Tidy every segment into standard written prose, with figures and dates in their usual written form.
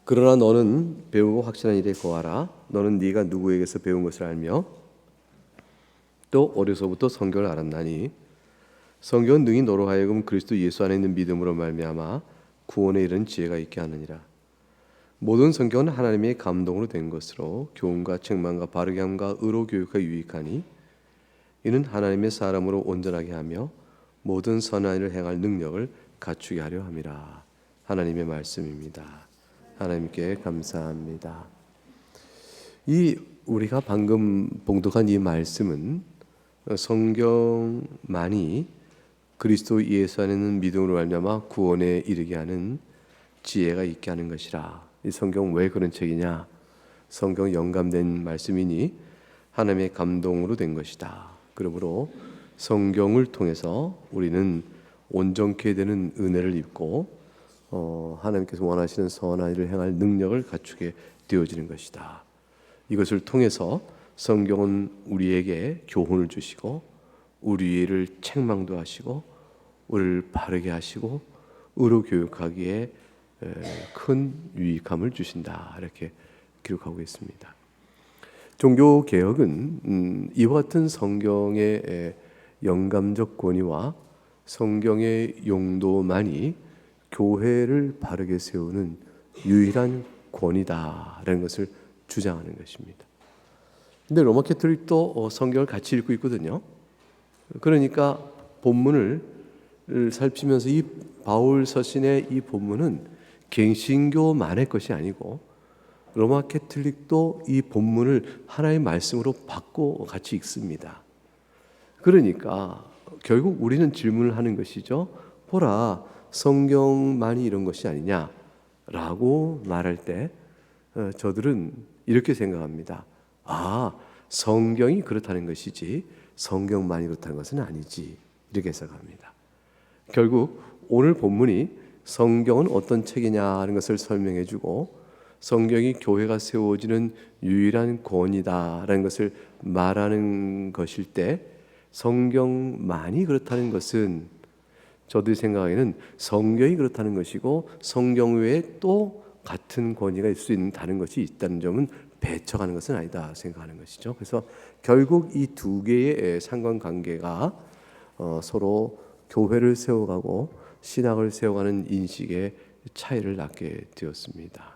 그러나 너는 배우고 확신한 일에 거하라. 너는 네가 누구에게서 배운 것을 알며 또 어려서부터 성경을 알았나니 성경은 능히 너로 하여금 그리스도 예수 안에 있는 믿음으로 말미암아 구원에 이른 지혜가 있게 하느니라. 모든 성경은 하나님의 감동으로 된 것으로 교훈과 책망과 바르게 함과 의로 교육하여 유익하니 이는 하나님의 사람으로 온전하게 하며 모든 선한 일을 행할 능력을 갖추게 하려 함이라. 하나님의 말씀입니다. 하나님께 감사합니다. 이 우리가 방금 봉독한 이 말씀은 성경만이 그리스도 예수 안에 있는 믿음으로 말미암아 구원에 이르게 하는 지혜가 있게 하는 것이라. 이 성경 왜 그런 책이냐? 성경 영감된 말씀이니 하나님의 감동으로 된 것이다. 그러므로 성경을 통해서 우리는 온전케 되는 은혜를 입고 하나님께서 원하시는 선한 일을 행할 능력을 갖추게 되어지는 것이다. 이것을 통해서 성경은 우리에게 교훈을 주시고 우리를 책망도 하시고 우리를 바르게 하시고 의로 교육하기에 큰 유익함을 주신다. 이렇게 기록하고 있습니다. 종교개혁은 이와 같은 성경의 영감적 권위와 성경의 용도만이 교회를 바르게 세우는 유일한 권위다라는 것을 주장하는 것입니다. 근데 로마 캐톨릭도 성경을 같이 읽고 있거든요. 그러니까 본문을 살피면서 이 바울 서신의 이 본문은 개신교만의 것이 아니고 로마 캐톨릭도 이 본문을 하나의 말씀으로 받고 같이 읽습니다. 그러니까 결국 우리는 질문을 하는 것이죠. 보라, 성경만이 이런 것이 아니냐라고 말할 때 저들은 이렇게 생각합니다. 성경이 그렇다는 것이지 성경만이 그렇다는 것은 아니지, 이렇게 생각합니다. 결국 오늘 본문이 성경은 어떤 책이냐는 것을 설명해주고 성경이 교회가 세워지는 유일한 권위다라는 것을 말하는 것일 때 성경만이 그렇다는 것은 저들의 생각에는 성경이 그렇다는 것이고 성경 외에 또 같은 권위가 있을 수 있는 다른 것이 있다는 점은 배척하는 것은 아니다 생각하는 것이죠. 그래서 결국 이 두 개의 상관관계가 서로 교회를 세워가고 신학을 세워가는 인식의 차이를 낳게 되었습니다.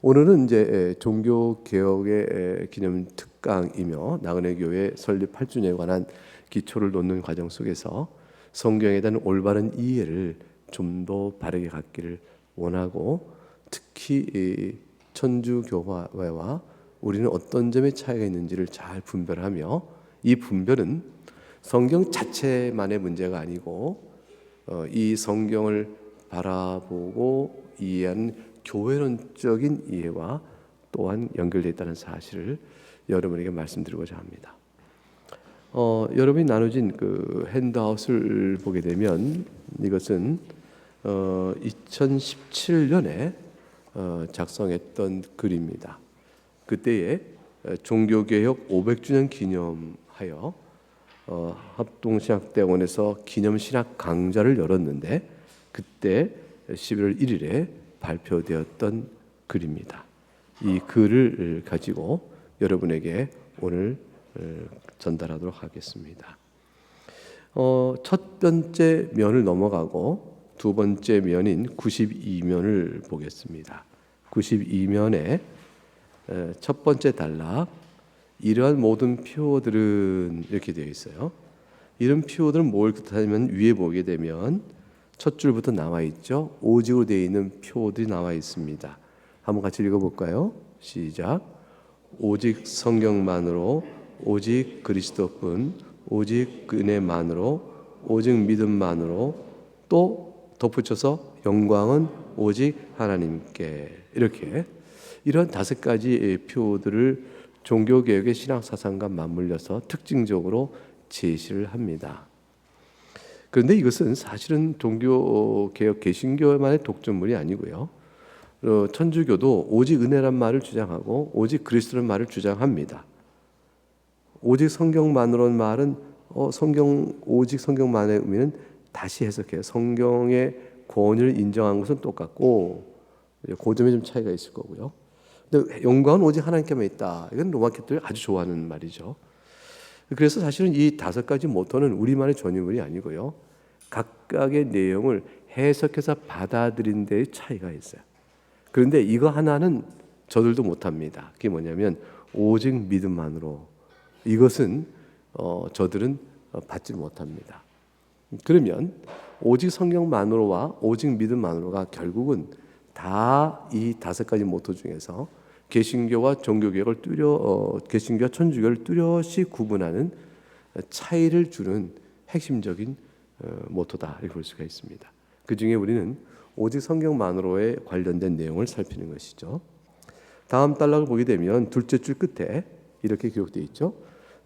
오늘은 이제 종교개혁의 기념 특강이며 나그네 교회 설립 8주년에 관한 기초를 놓는 과정 속에서 성경에 대한 올바른 이해를 좀 더 바르게 갖기를 원하고 특히 천주교회와 우리는 어떤 점의 차이가 있는지를 잘 분별하며 이 분별은 성경 자체만의 문제가 아니고 이 성경을 바라보고 이해하는 교회론적인 이해와 또한 연결되어 있다는 사실을 여러분에게 말씀드리고자 합니다. 여러분이 나눠진 그 핸드아웃을 보게 되면 이것은 2017년에 작성했던 글입니다. 그때에 종교개혁 500주년 기념하여 합동신학대학원에서 기념신학 강좌를 열었는데 그때 11월 1일에 발표되었던 글입니다. 이 글을 가지고 여러분에게 오늘 전달하도록 하겠습니다. 첫 번째 면을 넘어가고 두 번째 면인 92면을 보겠습니다. 92면에 첫 번째 단락, 이러한 모든 표어들은 이렇게 되어 있어요. 이런 표어들은 뭘 뜻하냐면 위에 보게 되면 첫 줄부터 나와 있죠. 오직으로 되어 있는 표어들이 나와 있습니다. 한번 같이 읽어볼까요? 시작. 오직 성경만으로, 오직 그리스도뿐, 오직 은혜만으로, 오직 믿음만으로, 또 덧붙여서 영광은 오직 하나님께. 이렇게 이런 5가지 표어들을 종교개혁의 신학사상과 맞물려서 특징적으로 제시를 합니다. 그런데 이것은 사실은 종교개혁 개신교만의 독점물이 아니고요. 천주교도 오직 은혜란 말을 주장하고 오직 그리스도라는 말을 주장합니다. 오직 성경만으로는 말은 오직 성경만의 의미는 다시 해석해요. 성경의 권위를 인정한 것은 똑같고 그 점에 좀 차이가 있을 거고요. 근데 영광은 오직 하나님께만 있다. 이건 로마 캐톨릭이 아주 좋아하는 말이죠. 그래서 사실은 이 5가지 모토는 우리만의 전유물이 아니고요. 각각의 내용을 해석해서 받아들인 데의 차이가 있어요. 그런데 이거 하나는 저들도 못합니다. 그게 뭐냐면 오직 믿음만으로, 이것은 저들은 받지 못합니다. 그러면 오직 성경만으로와 오직 믿음만으로가 결국은 다 이 5가지 모토 중에서 개신교와 종교개혁을 개신교와 천주교를 뚜렷이 구분하는 차이를 주는 핵심적인 모토다 이렇게 볼 수가 있습니다. 그 중에 우리는 오직 성경만으로에 관련된 내용을 살피는 것이죠. 다음 단락을 보게 되면 둘째 줄 끝에 이렇게 기록되어 있죠.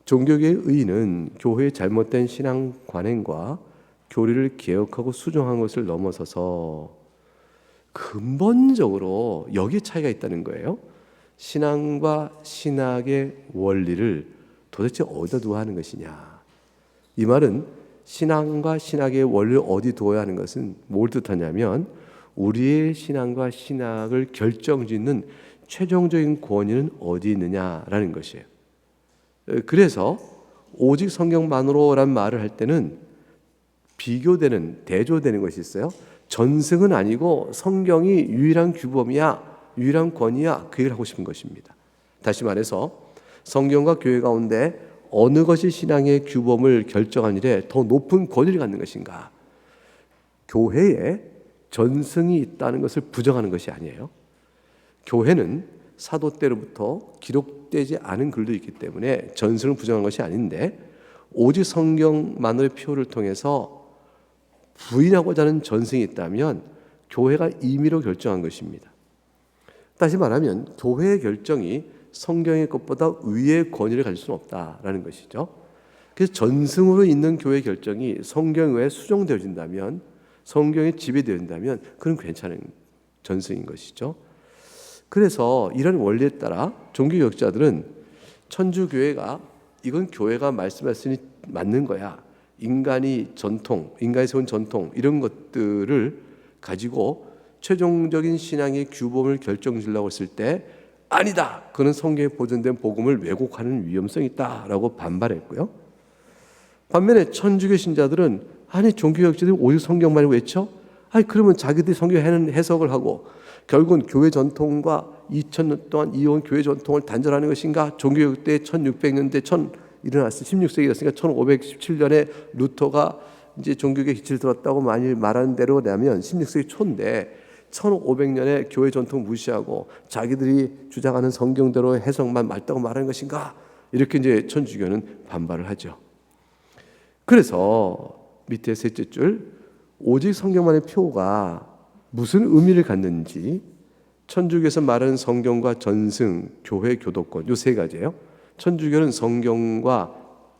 종교계의 의의는 교회의 잘못된 신앙 관행과 교리를 개혁하고 수정한 것을 넘어서서 근본적으로 여기에 차이가 있다는 거예요. 신앙과 신학의 원리를 도대체 어디다 두어야 하는 것이냐. 이 말은 신앙과 신학의 원리를 어디 두어야 하는 것은 뭘 뜻하냐면 우리의 신앙과 신학을 결정짓는 최종적인 권위는 어디 있느냐라는 것이에요. 그래서 오직 성경만으로라는 말을 할 때는 비교되는, 대조되는 것이 있어요. 전승은 아니고 성경이 유일한 규범이야, 유일한 권위야, 그 얘기를 하고 싶은 것입니다. 다시 말해서 성경과 교회 가운데 어느 것이 신앙의 규범을 결정한 일에 더 높은 권위를 갖는 것인가? 교회에 전승이 있다는 것을 부정하는 것이 아니에요. 교회는 사도 때로부터 기록되지 않은 글도 있기 때문에 전승을 부정한 것이 아닌데 오직 성경만의 표를 통해서 부인하고자 하는 전승이 있다면 교회가 임의로 결정한 것입니다. 다시 말하면 교회의 결정이 성경의 것보다 위의 권위를 가질 수는 없다라는 것이죠. 그래서 전승으로 있는 교회 결정이 성경 외에 수정되어진다면, 성경에 지배되어진다면 그건 괜찮은 전승인 것이죠. 그래서 이런 원리에 따라 종교개혁자들은 천주교회가 이건 교회가 말씀했으니 맞는 거야, 인간이 세운 전통 이런 것들을 가지고 최종적인 신앙의 규범을 결정지으려고 했을 때 아니다, 그는 성경에 보존된 복음을 왜곡하는 위험성이 있다라고 반발했고요. 반면에 천주교 신자들은 아니 종교개혁자들이 오직 성경만 외쳐? 아니 그러면 자기들이 성경에 해석을 하고 결국은 교회 전통과 2000년 동안 이어온 교회 전통을 단절하는 것인가? 종교개혁 때 1600년대 일어났을 16세기였으니까 1517년에 루터가 이제 종교개혁 기치를 들었다고 많이 말하는 대로라면 16세기 초인데 1500년에 교회 전통 무시하고 자기들이 주장하는 성경대로 해석만 맞다고 말하는 것인가? 이렇게 이제 천주교는 반발을 하죠. 그래서 밑에 셋째 줄 오직 성경만의 표가 무슨 의미를 갖는지 천주교에서 말하는 성경과 전승, 교회 교도권 이 3가지예요. 천주교는 성경과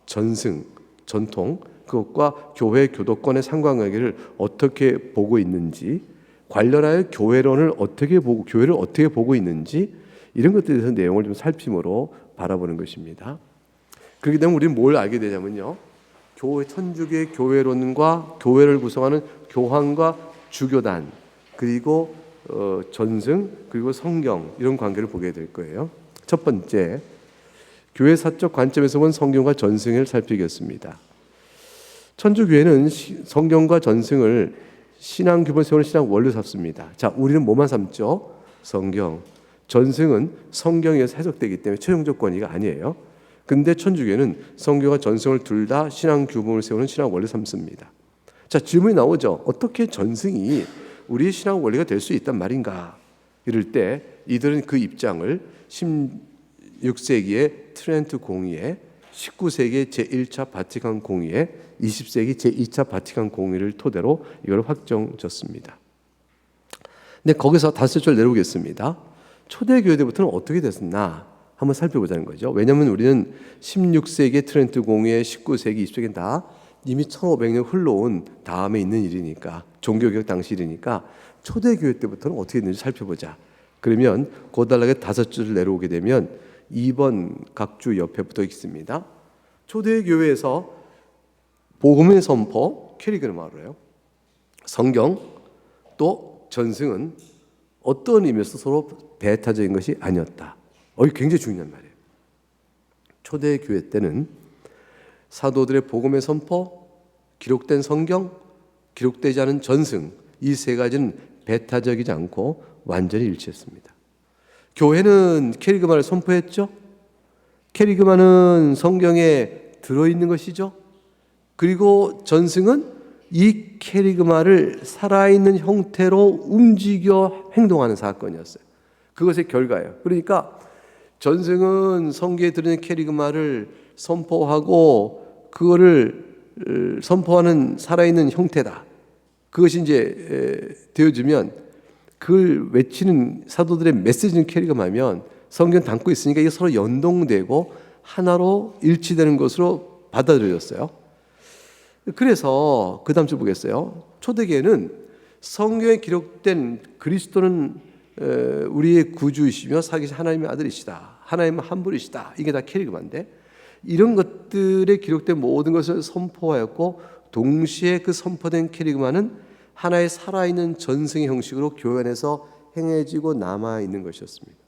전승, 전통 그것과 교회 교도권의 상관관계를 어떻게 보고 있는지, 관련하여 교회론을 어떻게 보고 교회를 어떻게 보고 있는지 이런 것들에 대해서 내용을 좀 살핌으로 바라보는 것입니다. 그렇기 때문에 우리는 뭘 알게 되냐면요, 천주교의 교회론과 교회를 구성하는 교황과 주교단 그리고 전승 그리고 성경 이런 관계를 보게 될 거예요. 첫 번째, 교회 사적 관점에서 본 성경과 전승을 살피겠습니다. 천주교회는 성경과 전승을 신앙 규범 세우는 신앙 원리로 삼습니다. 자, 우리는 뭐만 삼죠? 성경. 전승은 성경에서 해석되기 때문에 최종적 권위가 아니에요. 근데 천주교회는 성경과 전승을 둘 다 신앙 규범을 세우는 신앙 원리로 삼습니다. 자, 질문이 나오죠. 어떻게 전승이 우리의 신앙 원리가 될 수 있단 말인가? 이럴 때 이들은 그 입장을 16세기의 트렌트 공의회, 19세기의 제1차 바티칸 공의회, 20세기 제2차 바티칸 공의를 토대로 이걸 확정졌습니다. 근데 거기서 5절 내려오겠습니다. 초대교회 때부터는 어떻게 됐나 한번 살펴보자는 거죠. 왜냐하면 우리는 16세기의 트렌트 공의회, 19세기, 20세기는 다 이미 1500년 흘러온 다음에 있는 일이니까, 종교개혁 당시 일이니까 초대교회 때부터는 어떻게 됐는지 살펴보자. 그러면 그 단락에 5줄을 내려오게 되면 2번 각주 옆에 붙어 있습니다. 초대교회에서 복음의 선포, 캐리그는 말이에요. 성경 또 전승은 어떤 의미에서 서로 배타적인 것이 아니었다. 이게 굉장히 중요한 말이에요. 초대교회 때는 사도들의 복음의 선포, 기록된 성경, 기록되지 않은 전승, 이 세 가지는 배타적이지 않고 완전히 일치했습니다. 교회는 캐리그마를 선포했죠. 캐리그마는 성경에 들어있는 것이죠. 그리고 전승은 이 캐리그마를 살아있는 형태로 움직여 행동하는 사건이었어요. 그것의 결과예요. 그러니까 전승은 성경에 들어있는 캐리그마를 선포하고 그거를 선포하는 살아있는 형태다. 그것이 이제 되어지면 그걸 외치는 사도들의 메시지는 캐리그마면 성경 담고 있으니까 이게 서로 연동되고 하나로 일치되는 것으로 받아들여졌어요. 그래서 그 다음 주 보겠어요. 초대교회는 성경에 기록된 그리스도는 우리의 구주이시며 살아계신 하나님의 아들이시다, 하나님의 한 분이시다, 이게 다 캐리그마인데, 이런 것들에 기록된 모든 것을 선포하였고 동시에 그 선포된 캐리그마는 하나의 살아있는 전승의 형식으로 교회 안에서 행해지고 남아있는 것이었습니다.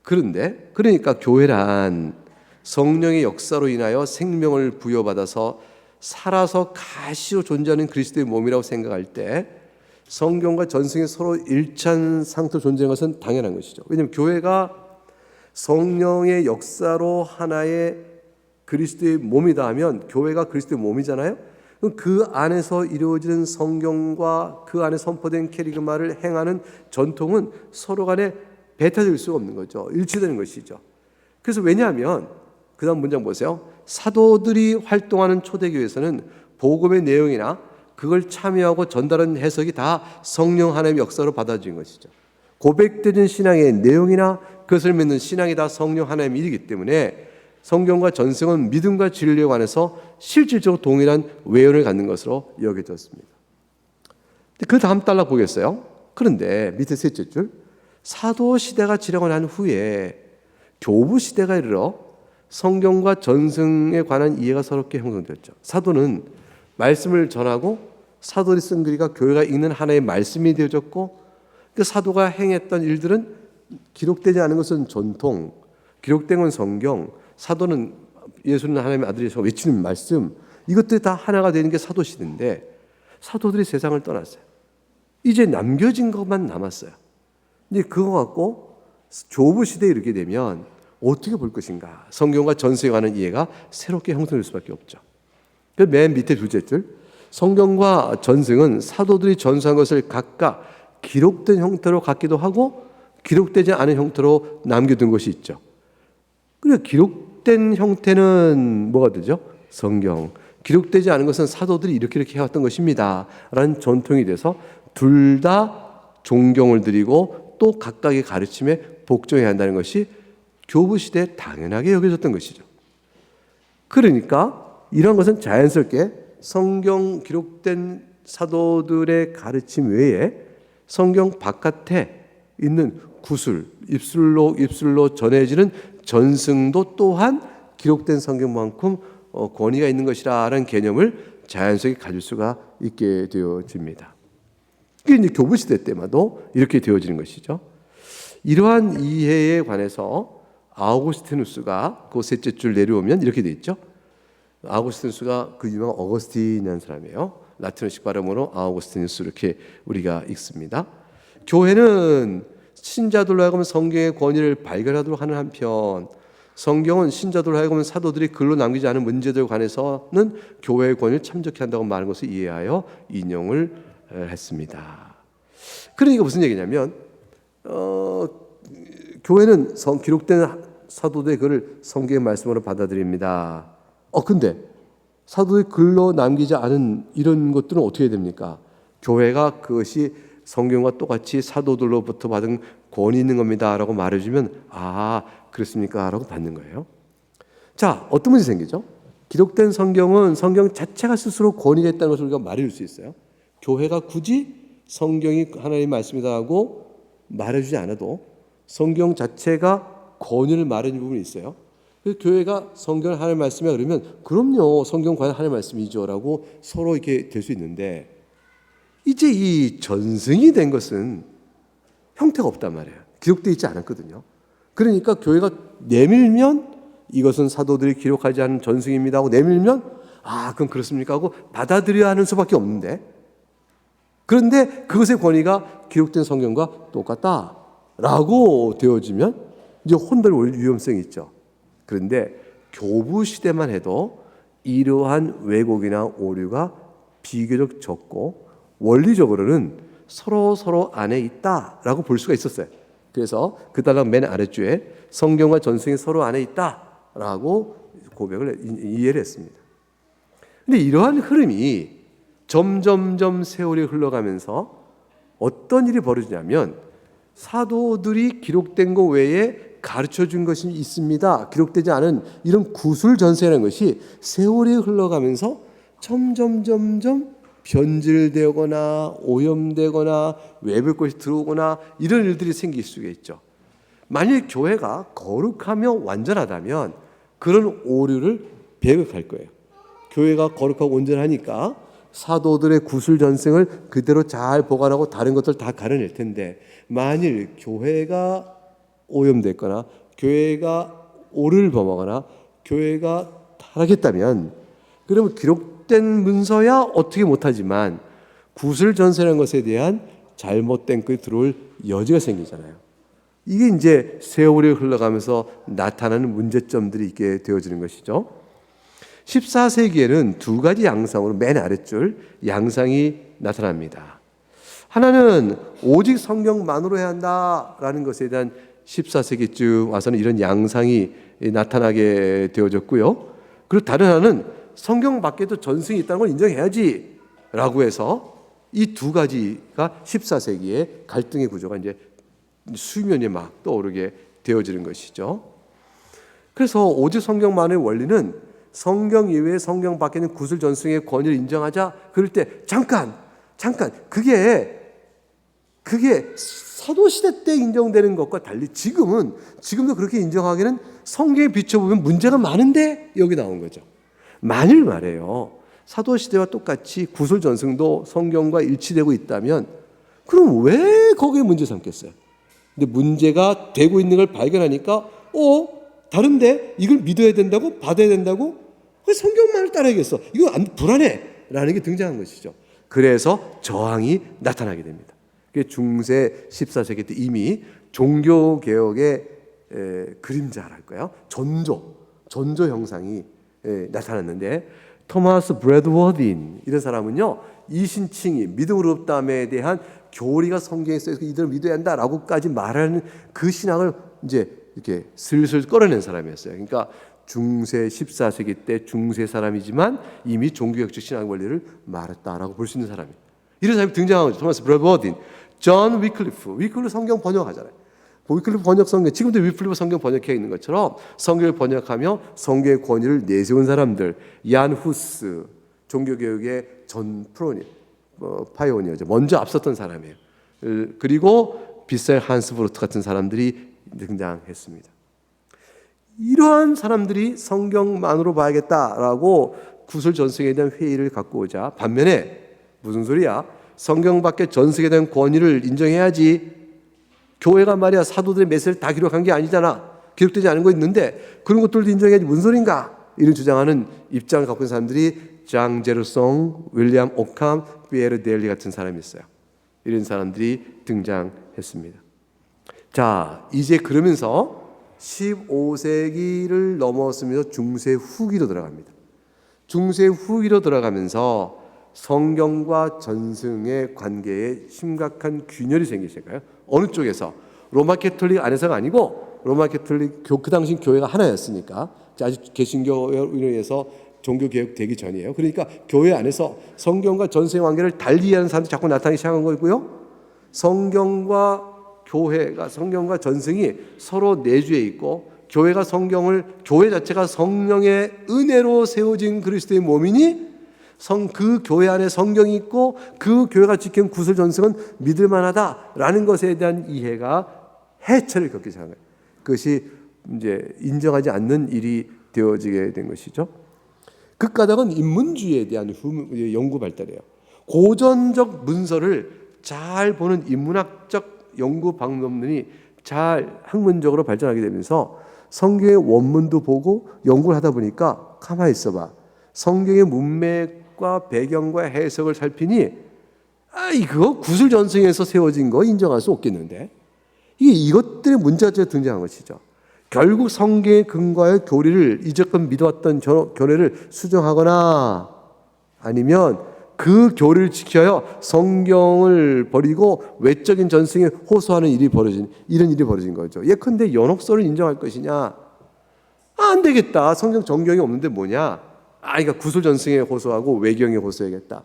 그러니까 교회란 성령의 역사로 인하여 생명을 부여받아서 살아서 가시로 존재하는 그리스도의 몸이라고 생각할 때 성경과 전승이 서로 일치한 상태로 존재하는 것은 당연한 것이죠. 왜냐하면 교회가 성령의 역사로 하나의 그리스도의 몸이다 하면 교회가 그리스도의 몸이잖아요. 그 안에서 이루어지는 성경과 그 안에 선포된 캐리그마를 행하는 전통은 서로 간에 배타될 수가 없는 거죠. 일치되는 것이죠. 그래서 왜냐하면 그 다음 문장 보세요. 사도들이 활동하는 초대교회에서는 복음의 내용이나 그걸 참여하고 전달하는 해석이 다 성령 하나님의 역사로 받아들인 것이죠. 고백되는 신앙의 내용이나 그것을 믿는 신앙이 다 성령 하나님의 일이기 때문에 성경과 전승은 믿음과 진리에 관해서 실질적으로 동일한 외연을 갖는 것으로 여겨졌습니다. 그 다음 달락 보겠어요. 그런데 밑에 셋째 줄, 사도 시대가 지나고 난 후에 교부 시대가 이르러 성경과 전승에 관한 이해가 새롭게 형성되었죠. 사도는 말씀을 전하고 사도들이 쓴 글이가 교회가 읽는 하나의 말씀이 되어졌고, 그 사도가 행했던 일들은 기록되지 않은 것은 전통, 기록된 건 성경, 사도는 예수는 하나님의 아들이셔서 외치는 말씀, 이것들이 다 하나가 되는 게 사도 시대인데 사도들이 세상을 떠났어요. 이제 남겨진 것만 남았어요. 근데 그거 갖고 교부 시대에 이르게 되면 어떻게 볼 것인가? 성경과 전승에 관한 이해가 새롭게 형성될 수밖에 없죠. 그 맨 밑에 둘째 줄, 성경과 전승은 사도들이 전수한 것을 각각 기록된 형태로 갖기도 하고 기록되지 않은 형태로 남겨둔 것이 있죠. 그리고 기록된 형태는 뭐가 되죠? 성경. 기록되지 않은 것은 사도들이 이렇게 해왔던 것입니다 라는 전통이 돼서 둘 다 존경을 드리고 또 각각의 가르침에 복종해야 한다는 것이 교부 시대에 당연하게 여겨졌던 것이죠. 그러니까 이런 것은 자연스럽게 성경 기록된 사도들의 가르침 외에 성경 바깥에 있는 구술, 입술로 전해지는 전승도 또한 기록된 성경만큼 권위가 있는 것이라는 개념을 자연스럽게 가질 수가 있게 되어집니다. 이게 이제 교부 시대 때마도 이렇게 되어지는 것이죠. 이러한 이해에 관해서 아우구스티누스가 그 셋째 줄 내려오면 이렇게 돼 있죠. 아우구스티누스가 그 유명한 어거스틴이라는 사람이에요. 라틴어식 발음으로 아우구스티누스 이렇게 우리가 읽습니다. 교회는 신자들로 하여금 성경의 권위를 발견하도록 하는 한편, 성경은 신자들로 하여금 사도들이 글로 남기지 않은 문제들에 관해서는 교회의 권위를 참적해 한다고 말하는 것을 이해하여 인용을 했습니다. 그러니까 무슨 얘기냐면 교회는 기록된 사도들의 글을 성경의 말씀으로 받아들입니다. 근데 사도의 글로 남기지 않은 이런 것들은 어떻게 됩니까? 교회가 그것이 성경과 똑같이 사도들로부터 받은 권위 있는 겁니다 라고 말해주면 그렇습니까? 라고 받는 거예요. 자, 어떤 문제 생기죠? 기록된 성경은 성경 자체가 스스로 권위가 있다는 것을 우리가 말해줄 수 있어요. 교회가 굳이 성경이 하나님의 말씀이다 하고 말해주지 않아도 성경 자체가 권위를 말해주는 부분이 있어요. 그래서 교회가 성경을 하나님의 말씀이야 그러면 그럼요, 성경 과연 하나님의 말씀이죠 라고 서로 이렇게 될 수 있는데, 이제 이 전승이 된 것은 형태가 없단 말이에요. 기록되어 있지 않았거든요. 그러니까 교회가 내밀면 이것은 사도들이 기록하지 않은 전승입니다 하고 내밀면 그럼 그렇습니까 하고 받아들여야 하는 수밖에 없는데, 그런데 그것의 권위가 기록된 성경과 똑같다라고 되어지면 이제 혼돈의 위험성이 있죠. 그런데 교부 시대만 해도 이러한 왜곡이나 오류가 비교적 적고 원리적으로는 서로 안에 있다라고 볼 수가 있었어요. 그래서 그 달랑 맨 아래줄에 성경과 전승이 서로 안에 있다라고 고백을 이해를 했습니다. 근데 이러한 흐름이 점점점 세월이 흘러가면서 어떤 일이 벌어지냐면, 사도들이 기록된 것 외에 가르쳐 준 것이 있습니다, 기록되지 않은 이런 구술 전세라는 것이 세월이 흘러가면서 점점 변질되거나 오염되거나 외부 것이 들어오거나 이런 일들이 생길 수가 있죠. 만일 교회가 거룩하며 완전하다면 그런 오류를 배격할 거예요. 교회가 거룩하고 온전하니까 사도들의 구술 전승을 그대로 잘 보관하고 다른 것들 다 가려낼 텐데, 만일 교회가 오염됐거나 교회가 오류를 범하거나 교회가 타락했다면, 그러면 기록된 문서야 어떻게 못하지만 구술 전승이라는 것에 대한 잘못된 것이 들어올 여지가 생기잖아요. 이게 이제 세월이 흘러가면서 나타나는 문제점들이 있게 되어지는 것이죠. 14세기에는 두 가지 양상으로 맨 아랫줄 양상이 나타납니다. 하나는 오직 성경만으로 해야 한다라는 것에 대한 14세기쯤 와서는 이런 양상이 나타나게 되어졌고요. 그리고 다른 하나는 성경 밖에도 전승이 있다는 걸 인정해야지 라고 해서 이 두 가지가 14세기의 갈등의 구조가 이제 수면에 막 떠오르게 되어지는 것이죠. 그래서 오직 성경만의 원리는 성경 이외에 성경 밖에는 구술 전승의 권위를 인정하자. 그럴 때 잠깐 그게 사도시대 때 인정되는 것과 달리 지금도 그렇게 인정하기는 성경에 비춰보면 문제가 많은데 여기 나온 거죠. 만일 말이에요, 사도시대와 똑같이 구술 전승도 성경과 일치되고 있다면 그럼 왜 거기에 문제 삼겠어요? 근데 문제가 되고 있는 걸 발견하니까 다른데 이걸 믿어야 된다고, 받아야 된다고? 성경만을 따라야겠어, 이거 불안해 라는 게 등장한 것이죠. 그래서 저항이 나타나게 됩니다. 그게 중세 14세기 때 이미 종교개혁의 그림자랄까요? 전조 형상이 나타났는데, 토마스 브래드워딘 이런 사람은요, 이 신칭이 믿음으로부터에 대한 교리가 성경에 써서 이들을 믿어야 한다라고까지 말하는 그 신앙을 이제 이렇게 슬슬 끌어낸 사람이었어요. 그러니까 중세 14세기 때 중세 사람이지만 이미 종교개혁적 신앙 원리를 말했다라고 볼 수 있는 사람이에요. 이런 사람이 등장한 거죠. 토마스 브래드워딘, 존 위클리프 성경 번역하잖아요. 위클리프 번역 성경, 지금도 위클리프 성경 번역해 있는 것처럼 성경을 번역하며 성경의 권위를 내세운 사람들, 얀 후스, 종교개혁의 전 파이오니어죠. 먼저 앞섰던 사람이에요. 그리고 비셀 한스브루트 같은 사람들이 등장했습니다. 이러한 사람들이 성경만으로 봐야겠다라고 구술 전승에 대한 회의를 갖고 오자, 반면에 무슨 소리야? 성경 밖에 전승에 대한 권위를 인정해야지. 교회가 말이야 사도들의 메시지를 다 기록한 게 아니잖아. 기록되지 않은 거 있는데 그런 것들도 인정해야지 무슨 소린가? 이런 주장하는 입장을 갖고 있는 사람들이 장 제르송, 윌리엄 오캄, 피에르 데일리 같은 사람이 있어요. 이런 사람들이 등장했습니다. 자, 이제 그러면서 15세기를 넘어서면서 중세 후기로 들어갑니다. 중세 후기로 들어가면서 성경과 전승의 관계에 심각한 균열이 생기실까요? 어느 쪽에서? 로마 캐톨릭 안에서가 아니고, 로마 캐톨릭 그 당시 교회가 하나였으니까, 아직 개신교로 인해서 종교개혁 되기 전이에요. 그러니까 교회 안에서 성경과 전승의 관계를 달리 이해하는 사람들이 자꾸 나타나기 시작한 거고요. 성경과 교회가, 성경과 전승이 서로 내주에 있고, 교회 자체가 성령의 은혜로 세워진 그리스도의 몸이니 그 교회 안에 성경이 있고 그 교회가 지킨 구술 전승은 믿을 만하다라는 것에 대한 이해가 해체를 겪기 시작한 거예요. 그것이 이제 인정하지 않는 일이 되어지게 된 것이죠. 그 까닭은 인문주의에 대한 연구 발달이에요. 고전적 문서를 잘 보는 인문학적 연구 방법론이 잘 학문적으로 발전하게 되면서 성경의 원문도 보고 연구를 하다 보니까 가만히 있어봐. 성경의 문맥과 배경과 해석을 살피니 이거 구술 전승에서 세워진 거 인정할 수 없겠는데 이것들의 문제가 등장한 것이죠. 결국 성경의 근거의 교리를 이제껏 믿어왔던 교례를 수정하거나 아니면 그 교리를 지켜야 성경을 버리고 외적인 전승에 호소하는 이런 일이 벌어진 거죠. 예컨대 연옥서를 인정할 것이냐? 안 되겠다. 성경 정경이 없는데 뭐냐? 그러니까 구술 전승에 호소하고 외경에 호소해야겠다.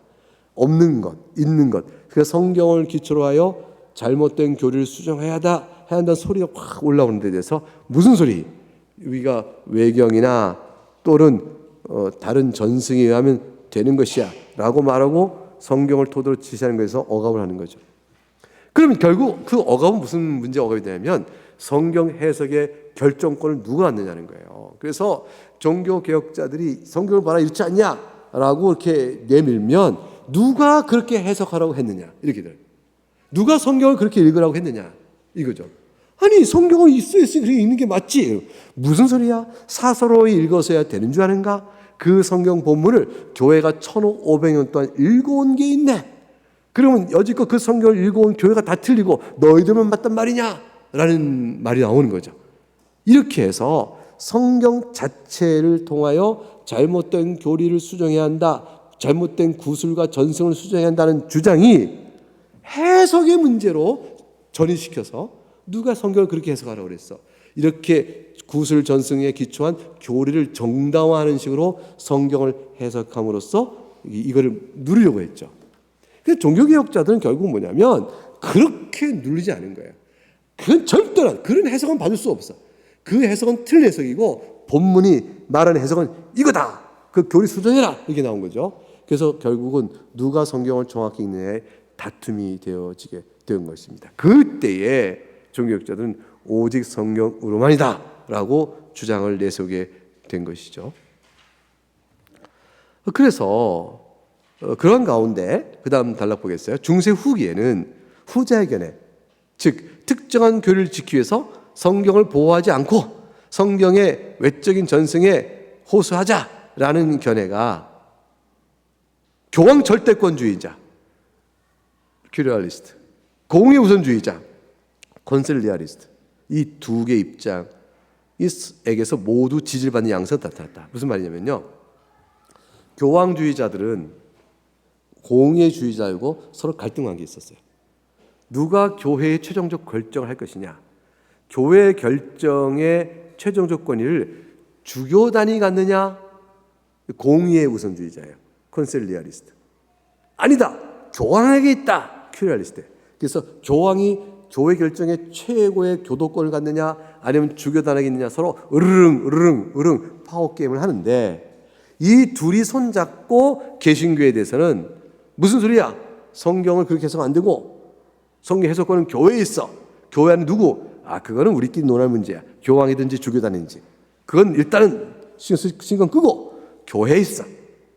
없는 것, 있는 것. 그래서 성경을 기초로 하여 잘못된 교리를 수정해야 한다는 소리가 확 올라오는 데 대해서 무슨 소리? 우리가 외경이나 또는 다른 전승에 의하면 되는 것이야 라고 말하고 성경을 토대로 지시하는 것에서 억압을 하는 거죠. 그러면 결국 그 억압은 무슨 문제 억압이 되냐면 성경 해석의 결정권을 누가 갖느냐는 거예요. 그래서 종교개혁자들이 성경을 봐라 이렇지 않냐 라고 이렇게 내밀면 누가 그렇게 해석하라고 했느냐 이렇게 돼요. 누가 성경을 그렇게 읽으라고 했느냐 이거죠. 아니 성경을 있으니 그렇게 읽는 게 맞지. 무슨 소리야? 사서로이 읽어서야 되는 줄 아는가? 그 성경 본문을 교회가 1500년 동안 읽어온 게 있네. 그러면 여지껏 그 성경을 읽어온 교회가 다 틀리고 너희들만 맞단 말이냐? 라는 말이 나오는 거죠. 이렇게 해서 성경 자체를 통하여 잘못된 교리를 수정해야 한다. 잘못된 구술과 전승을 수정해야 한다는 주장이 해석의 문제로 전이시켜서 누가 성경을 그렇게 해석하라고 그랬어? 이렇게 구술 전승에 기초한 교리를 정당화하는 식으로 성경을 해석함으로써 이거를 누리려고 했죠. 근데 종교개혁자들은 결국 뭐냐면 그렇게 누리지 않은 거예요. 그건 절대로 그런 해석은 받을 수 없어. 그 해석은 틀린 해석이고 본문이 말하는 해석은 이거다. 그 교리 수정해라. 이게 나온 거죠. 그래서 결국은 누가 성경을 정확히 읽느냐에 다툼이 되어지게 된 것입니다. 그때에 종교개혁자들은 오직 성경으로만이다 라고 주장을 내세우게 된 것이죠. 그래서 그런 가운데 그 다음 단락 보겠어요. 중세 후기에는 후자의 견해, 즉 특정한 교리를 지키기 위해서 성경을 보호하지 않고 성경의 외적인 전승에 호소하자라는 견해가 교황 절대권주의자, 큐리얼리스트, 공의 우선주의자, 콘실리아리스트 이 두 개의 입장에게서 모두 지지를 받는 양상이 나타났다. 무슨 말이냐면요. 교황주의자들은 공의주의자이고 서로 갈등한 게 있었어요. 누가 교회의 최종적 결정을 할 것이냐. 교회 결정의 최종적 권위를 주교단이 갖느냐. 공의의 우선주의자예요. 콘실리아리스트. 아니다. 교황에게 있다. 큐리얼리스트. 그래서 교황이 교회 결정의 최고의 교도권을 갖느냐 아니면 주교단에게 있느냐 서로 으르릉 파워 게임을 하는데 이 둘이 손잡고 개신교에 대해서는 무슨 소리야? 성경을 그렇게 해서는 안 되고 성경 해석권은 교회에 있어. 교회 안에 누구? 그거는 우리끼리 논할 문제야. 교황이든지 주교단인지. 그건 일단은 신경 끄고 교회에 있어.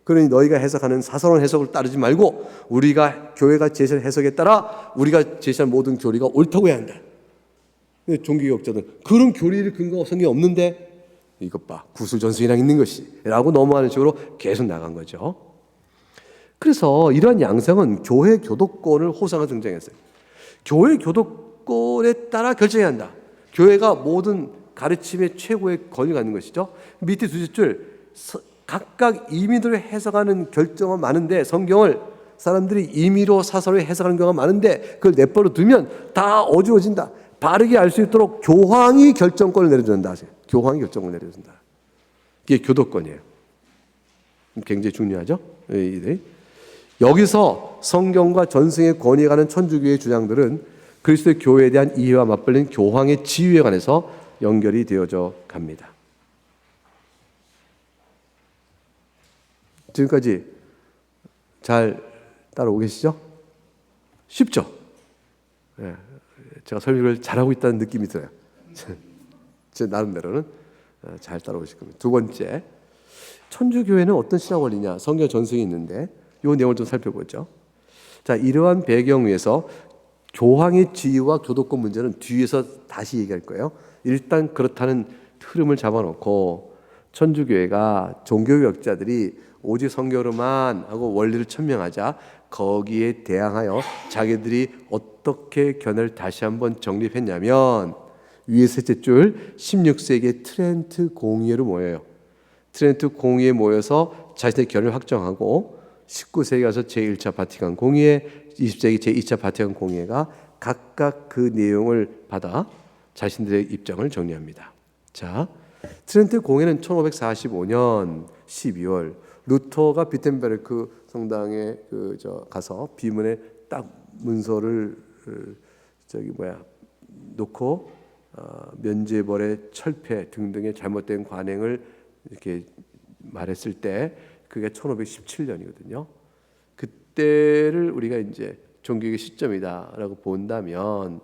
그러니 너희가 해석하는 사서론 해석을 따르지 말고 우리가 교회가 제시한 해석에 따라 우리가 제시한 모든 교리가 옳다고 해야 한다. 종교개혁자들은 그런 교리를 근거가 성경에 없는데 이것 봐. 구술전승이랑 있는 것이 라고 넘어가는 식으로 계속 나간 거죠. 그래서 이러한 양상은 교회 교도권을 호소하는 등장했어요. 교회 교도권에 따라 결정해야 한다. 교회가 모든 가르침의 최고의 권위를 갖는 것이죠. 밑에 두째 줄 각각 임의대로 해석하는 결정은 많은데 성경을 사람들이 임의로 사서로 해석하는 경우가 많은데 그걸 내버려 두면 다 어지러워진다. 바르게 알 수 있도록 교황이 결정권을 내려준다. 교황이 결정을 내려준다. 이게 교도권이에요. 굉장히 중요하죠. 여기서 성경과 전승의 권위에 관한 천주교의 주장들은 그리스도의 교회에 대한 이해와 맞벌린 교황의 지위에 관해서 연결이 되어져 갑니다. 지금까지 잘 따라오고 계시죠? 쉽죠? 네, 제가 설명을 잘하고 있다는 느낌이 들어요. 제 나름대로는 잘 따라오실 겁니다. 두 번째, 천주교회는 어떤 신학 원리냐? 성경 전승이 있는데 이 내용을 좀 살펴보죠. 자, 이러한 배경 위에서 교황의 지위와 교도권 문제는 뒤에서 다시 얘기할 거예요. 일단 그렇다는 흐름을 잡아놓고 천주교회가 종교개혁자들이 오직 성경으로만 하고 원리를 천명하자 거기에 대항하여 자기들이 어떻게 견해를 다시 한번 정립했냐면 위에 셋째 줄 16세기의 트렌트 공의회로 모여요. 트렌트 공의회에 모여서 자신의 견해를 확정하고 19세기 가서 제1차 바티칸 공의회, 20세기 제2차 바티칸 공의회가 각각 그 내용을 받아 자신들의 입장을 정리합니다. 자, 트렌트 공의회는 1545년 12월 루터가 비텐베르크 성당에 가서 비문에 딱 문서를 놓고 면죄벌의 철폐 등등의 잘못된 관행을 이렇게 말했을 때 그게 1517년이거든요. 그때를 우리가 이제 종교의 시점이다라고 본다면,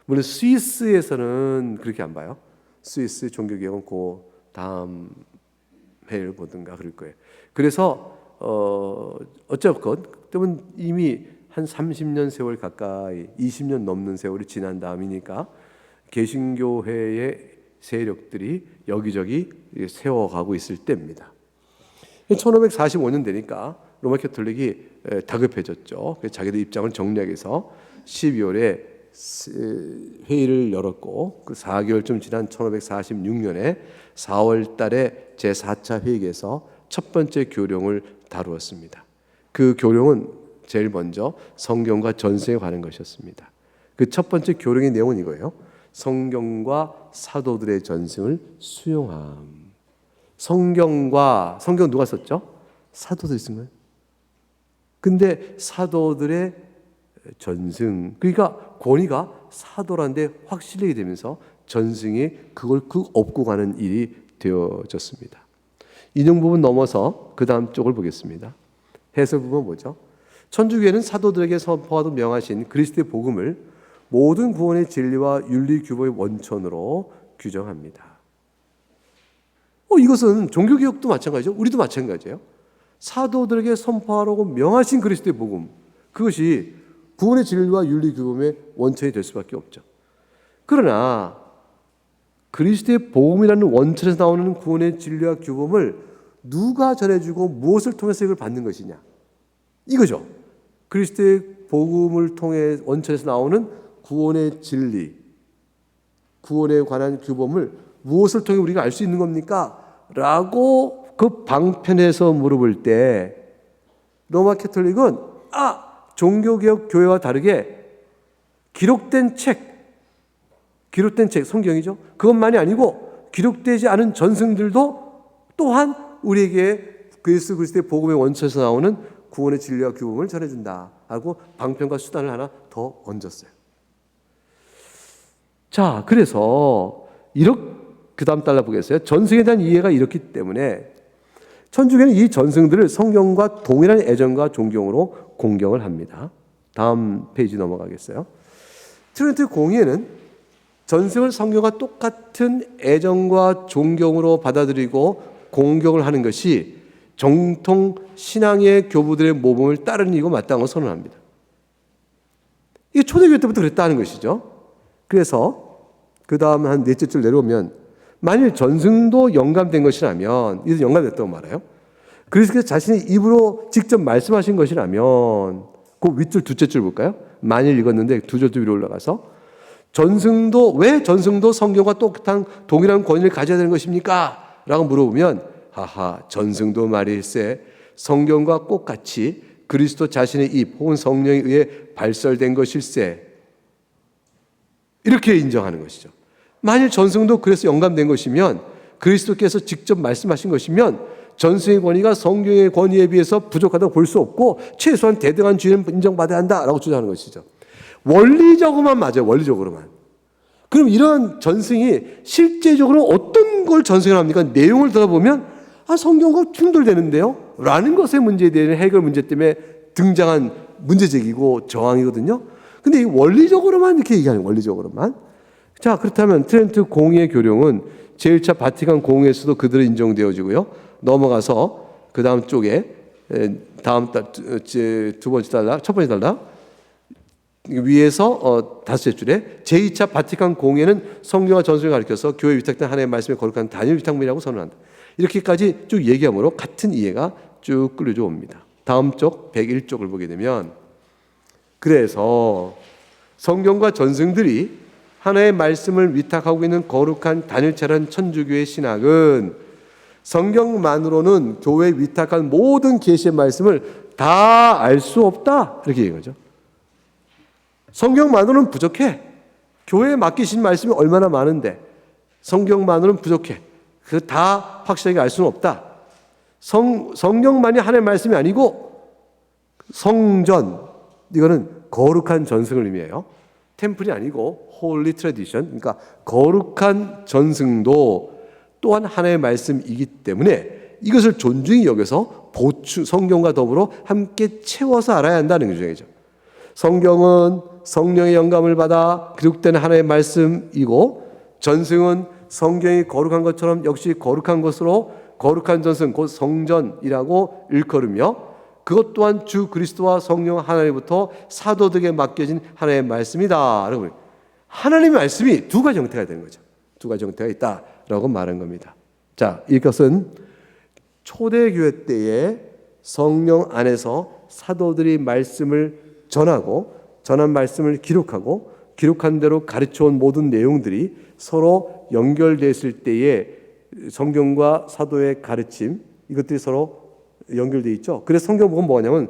물론 스위스에서는 그렇게 안 봐요. 스위스 종교개혁은 그 다음 해를 보든가 그럴 거예요. 그래서 어쨌건 그때는 이미 한 30년 세월 가까이 20년 넘는 세월이 지난 다음이니까 개신교회의 세력들이 여기저기 세워가고 있을 때입니다. 1545년 되니까 로마 캐톨릭이 다급해졌죠. 그래서 자기들 입장을 정리하기 위해서 12월에 회의를 열었고 그 4개월쯤 지난 1546년에 4월 달에 제4차 회의에서 첫 번째 교령을 다루었습니다. 그 교령은 제일 먼저 성경과 전승에 관한 것이었습니다. 그 첫 번째 교령의 내용은 이거예요. 성경과 사도들의 전승을 수용함. 성경 누가 썼죠? 사도들이 쓴 거예요. 근데 사도들의 전승, 그러니까 권위가 사도란데 확실하게 되면서 전승이 그걸 업고 가는 일이 되어졌습니다. 인용 부분 넘어서 그 다음 쪽을 보겠습니다. 해설 부분 뭐죠? 천주교회는 사도들에게 선포하도록 명하신 그리스도의 복음을 모든 구원의 진리와 윤리 규범의 원천으로 규정합니다. 이것은 종교개혁도 마찬가지죠. 우리도 마찬가지예요. 사도들에게 선포하라고 명하신 그리스도의 복음, 그것이 구원의 진리와 윤리 규범의 원천이 될 수밖에 없죠. 그러나 그리스도의 복음이라는 원천에서 나오는 구원의 진리와 규범을 누가 전해주고 무엇을 통해서 이걸 받는 것이냐, 이거죠. 그리스도의 복음을 통해 원천에서 나오는 구원의 진리, 구원에 관한 규범을 무엇을 통해 우리가 알 수 있는 겁니까? 라고 그 방편에서 물어볼 때 로마 캐톨릭은 종교개혁 교회와 다르게 기록된 책 성경이죠. 그것만이 아니고 기록되지 않은 전승들도 또한 우리에게 예수 그리스도의 복음의 원천에서 나오는 구원의 진리와 규범을 전해준다 하고 방편과 수단을 하나 더 얹었어요. 자, 그래서 그 다음 달라 보겠어요. 전승에 대한 이해가 이렇기 때문에 천주교는 이 전승들을 성경과 동일한 애정과 존경으로 공경을 합니다. 다음 페이지 넘어가겠어요. 트렌트 공의회는 전승을 성경과 똑같은 애정과 존경으로 받아들이고 공경을 하는 것이 정통 신앙의 교부들의 모범을 따르는 이고 마땅한 걸 선언합니다. 이게 초대교회 때부터 그랬다는 것이죠. 그래서 그 다음 한 넷째 줄 내려오면 만일 전승도 영감된 것이라면, 이것은 영감됐다고 말해요. 그래서 자신의 입으로 직접 말씀하신 것이라면, 그 윗줄 두째 줄 볼까요? 만일 읽었는데 두 줄 위로 올라가서 왜 전승도 성경과 똑같은 동일한 권위를 가져야 되는 것입니까? 라고 물어보면 전승도 말일세 성경과 똑같이 그리스도 자신의 입 혹은 성령에 의해 발설된 것일세, 이렇게 인정하는 것이죠. 만일 전승도 그래서 영감된 것이면, 그리스도께서 직접 말씀하신 것이면 전승의 권위가 성경의 권위에 비해서 부족하다고 볼 수 없고 최소한 대등한 주의는 인정받아야 한다라고 주장하는 것이죠. 원리적으로만 맞아요. 원리적으로만. 그럼 이런 전승이 실제적으로 어떤 걸 전승을 합니까? 내용을 들어보면 성경과 충돌되는데요? 라는 것의 문제에 대한 해결 문제 때문에 등장한 문제제기고 저항이거든요. 근데 이 원리적으로만 이렇게 얘기하는, 원리적으로만. 자, 그렇다면 트렌트 공의회 교령은 제1차 바티칸 공의회에서도 그대로 인정되어지고요. 넘어가서 그 다음 쪽에 다음 달 두 번째 단락, 첫 번째 단락 위에서 다섯째 줄에 제2차 바티칸 공회는 성경과 전승을 가리켜서 교회에 위탁된 하나님의 말씀에 거룩한 단일 위탁물이라고 선언한다. 이렇게까지 쭉 얘기하므로 같은 이해가 쭉 끌려져 옵니다. 다음 쪽 101쪽을 보게 되면, 그래서 성경과 전승들이 하나의 말씀을 위탁하고 있는 거룩한 단일체라는 천주교의 신학은 성경만으로는 교회에 위탁한 모든 계시의 말씀을 다 알 수 없다, 이렇게 얘기한 거죠. 성경만으로는 부족해. 교회에 맡기신 말씀이 얼마나 많은데 성경만으로는 부족해. 그래서 다 확실하게 알 수는 없다. 성경만이 하나님의 말씀이 아니고 성전, 이거는 거룩한 전승을 의미해요. 템플이 아니고 Holy Tradition, 그러니까 거룩한 전승도 또한 하나님의 말씀이기 때문에 이것을 존중히 여겨서 성경과 더불어 함께 채워서 알아야 한다는 주장이죠. 성경은 성령의 영감을 받아 기록된 하나님의 말씀이고, 전승은 성경이 거룩한 것처럼 역시 거룩한 것으로 거룩한 전승, 곧 성전이라고 일컬으며, 그것 또한 주 그리스도와 성령 하나님부터 사도들에게 맡겨진 하나님의 말씀이다. 여러분, 하나님의 말씀이 두 가지 형태가 되는 거죠. 두 가지 형태가 있다라고 말한 겁니다. 자, 이것은 초대교회 때에 성령 안에서 사도들이 말씀을 전하고 전한 말씀을 기록하고 기록한 대로 가르쳐온 모든 내용들이 서로 연결됐을 때에 성경과 사도의 가르침, 이것들이 서로 연결되어 있죠. 그래서 성경 보면 뭐냐면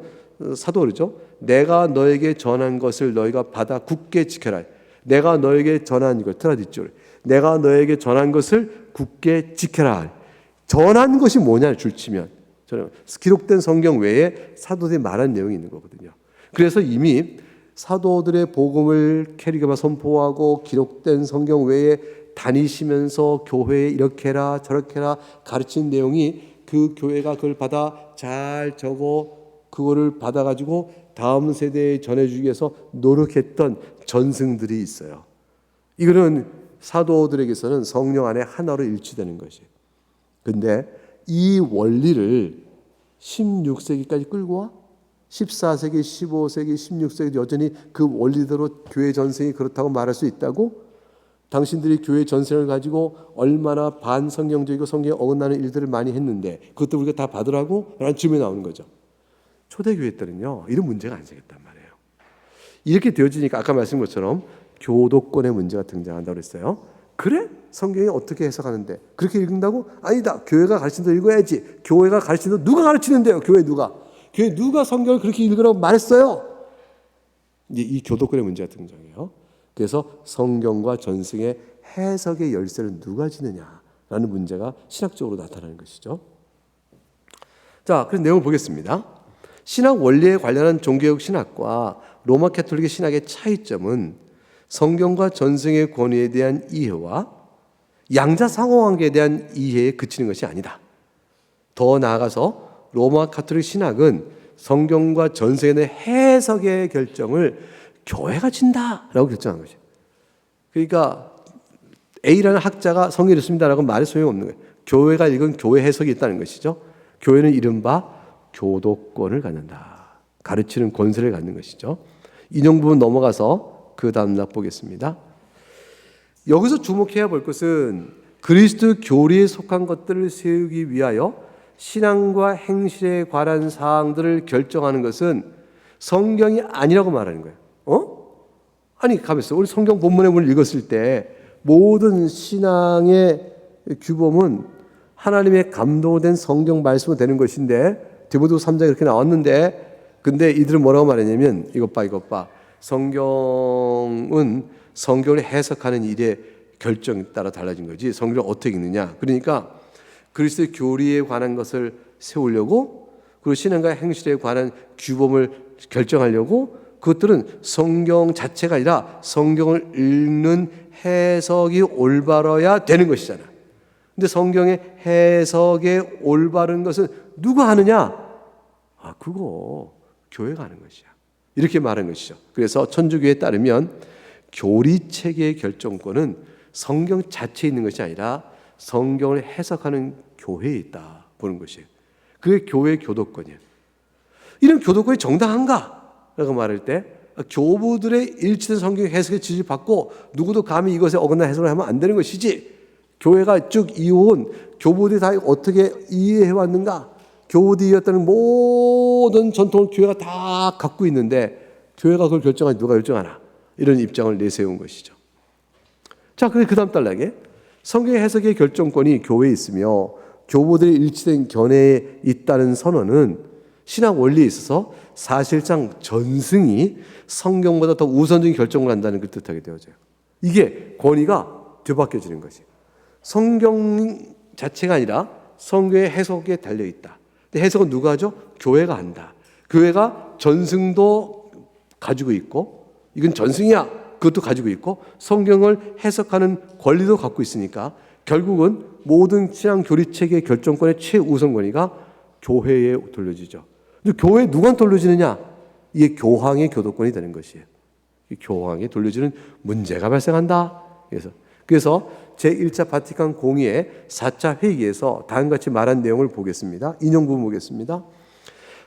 사도 그러죠. 내가 너에게 전한 것을 너희가 받아 굳게 지켜라. 내가 너에게 전한 이걸 트라디죠. 내가 너에게 전한 것을 굳게 지켜라. 전한 것이 뭐냐 줄치면 기록된 성경 외에 사도들이 말한 내용이 있는 거거든요. 그래서 이미 사도들의 복음을 캐리그마 선포하고 기록된 성경 외에 다니시면서 교회에 이렇게 해라 저렇게 해라 가르친 내용이, 그 교회가 그걸 받아 잘 적어 그거를 받아가지고 다음 세대에 전해주기 위해서 노력했던 전승들이 있어요. 이거는 사도들에게서는 성령 안에 하나로 일치되는 것이에요. 근데 이 원리를 16세기까지 끌고 와? 14세기, 15세기, 16세기 여전히 그 원리대로 교회 전승이 그렇다고 말할 수 있다고? 당신들이 교회 전승을 가지고 얼마나 반성경적이고 성경에 어긋나는 일들을 많이 했는데 그것도 우리가 다 받으라고? 라는 질문이 나오는 거죠. 초대교회 때는요, 이런 문제가 안 생겼단 말이에요. 이렇게 되어지니까 아까 말씀한 것처럼 교도권의 문제가 등장한다고 그랬어요. 그래? 성경이 어떻게 해석하는데? 그렇게 읽는다고? 아니다. 교회가 가르친 대로 읽어야지. 교회가 가르친 대로 누가 가르치는데요? 교회 누가 성경을 그렇게 읽으라고 말했어요? 이제 이 교도권의 문제가 등장해요. 그래서 성경과 전승의 해석의 열쇠를 누가 지느냐라는 문제가 신학적으로 나타나는 것이죠. 자, 그런 내용을 보겠습니다. 신학 원리에 관련한 종교개혁 신학과 로마 가톨릭의 신학의 차이점은 성경과 전승의 권위에 대한 이해와 양자 상호관계에 대한 이해에 그치는 것이 아니다. 더 나아가서 로마 가톨릭 신학은 성경과 전승에 대한 해석의 결정을 교회가 진다라고 결정한 것이에요. 그러니까 A라는 학자가 성경을 읽습니다라고 말해 소용없는 거예요. 교회가 읽은 교회 해석이 있다는 것이죠. 교회는 이른바 교도권을 갖는다. 가르치는 권세를 갖는 것이죠. 인용 부분 넘어가서 그 다음 날 보겠습니다. 여기서 주목해야 볼 것은 그리스도 교리에 속한 것들을 세우기 위하여 신앙과 행실에 관한 사항들을 결정하는 것은 성경이 아니라고 말하는 거예요. 아니, 가만있어. 우리 성경 본문의 문을 읽었을 때 모든 신앙의 규범은 하나님의 감동된 성경 말씀으로 되는 것인데, 디모데후서 3장에 이렇게 나왔는데, 근데 이들은 뭐라고 말했냐면 이것 봐. 성경은 성경을 해석하는 일의 결정에 따라 달라진 거지 성경을 어떻게 읽느냐. 그러니까 그리스도의 교리에 관한 것을 세우려고, 그리고 신앙과 행실에 관한 규범을 결정하려고, 그것들은 성경 자체가 아니라 성경을 읽는 해석이 올바라야 되는 것이잖아. 근데 성경의 해석에 올바른 것은 누가 하느냐? 그거 교회가 하는 것이야. 이렇게 말하는 것이죠. 그래서 천주교에 따르면 교리체계의 결정권은 성경 자체에 있는 것이 아니라 성경을 해석하는 교회에 있다 보는 것이에요. 그게 교회의 교도권이에요. 이런 교도권이 정당한가? 라고 말할 때 교부들의 일치된 성경 해석에 지지받고 누구도 감히 이것에 어긋난 해석을 하면 안 되는 것이지, 교회가 쭉 이어온 교부들이 다 어떻게 이해해왔는가, 교부들이 이었다는 모든 전통을 교회가 다 갖고 있는데 교회가 그걸 결정하지 누가 결정하나, 이런 입장을 내세운 것이죠. 자, 그래 그 다음 단락에 성경 해석의 결정권이 교회에 있으며 교부들의 일치된 견해에 있다는 선언은 신학 원리에 있어서 사실상 전승이 성경보다 더 우선적인 결정을 한다는 걸 뜻하게 되어져요. 이게 권위가 뒤바뀌어지는 것이에요. 성경 자체가 아니라 성경의 해석에 달려있다. 근데 해석은 누가 하죠? 교회가 한다. 교회가 전승도 가지고 있고, 이건 전승이야, 그것도 가지고 있고, 성경을 해석하는 권리도 갖고 있으니까 결국은 모든 신앙 교리체계의 결정권의 최우선 권위가 교회에 돌려지죠. 근데 교회에 누가 돌려지느냐? 이게 교황의 교도권이 되는 것이에요. 교황에 돌려지는 문제가 발생한다. 그래서 제1차 바티칸 공의회 4차 회의에서 다음과 같이 말한 내용을 보겠습니다. 인용 부분 보겠습니다.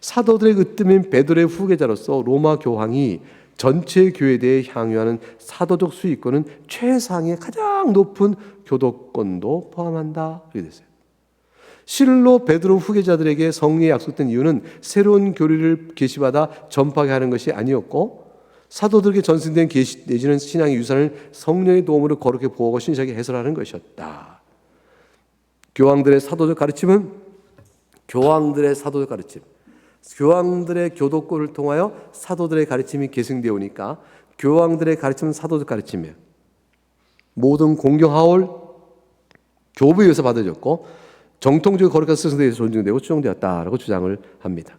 사도들의 으뜸인 베드로의 후계자로서 로마 교황이 전체 교회에 대해 향유하는 사도적 수익권은 최상의 가장 높은 교도권도 포함한다. 이렇게 됐어요. 실로 베드로 후계자들에게 성령이 약속된 이유는 새로운 교리를 계시받아 전파하게 하는 것이 아니었고, 사도들에게 전승된 계시 내지는 신앙의 유산을 성령의 도움으로 거룩히 보호하고 신실하게 해설하는 것이었다. 교황들의 사도적 가르침은 교황들의 사도적 가르침, 교황들의 교도권을 통하여 사도들의 가르침이 계승되어 오니까 교황들의 가르침은 사도적 가르침이에요. 모든 공경하올 교부에 의해서 받아졌고 정통적인 거룩한 스승들에 의해서 존중되고 추종되었다라고 주장을 합니다.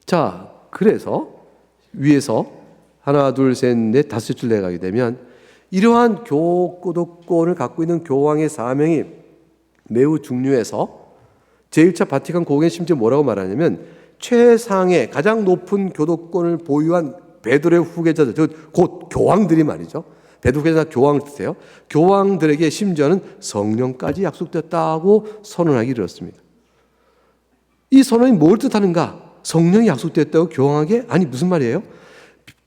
자, 그래서 위에서 하나, 둘, 셋, 넷, 다섯 줄 내가게 되면 이러한 교도권을 갖고 있는 교황의 사명이 매우 중요해서 제1차 바티칸 공의회 심지어 뭐라고 말하냐면 최상의 가장 높은 교도권을 보유한 베드로의 후계자들, 곧 교황들이 말이죠. 베드로 후계자가 교황을 뜻해요. 교황들에게 심지어는 성령까지 약속됐다고 선언하기 이르렀습니다. 이 선언이 뭘 뜻하는가? 성령이 약속됐다고 교황에게? 아니, 무슨 말이에요?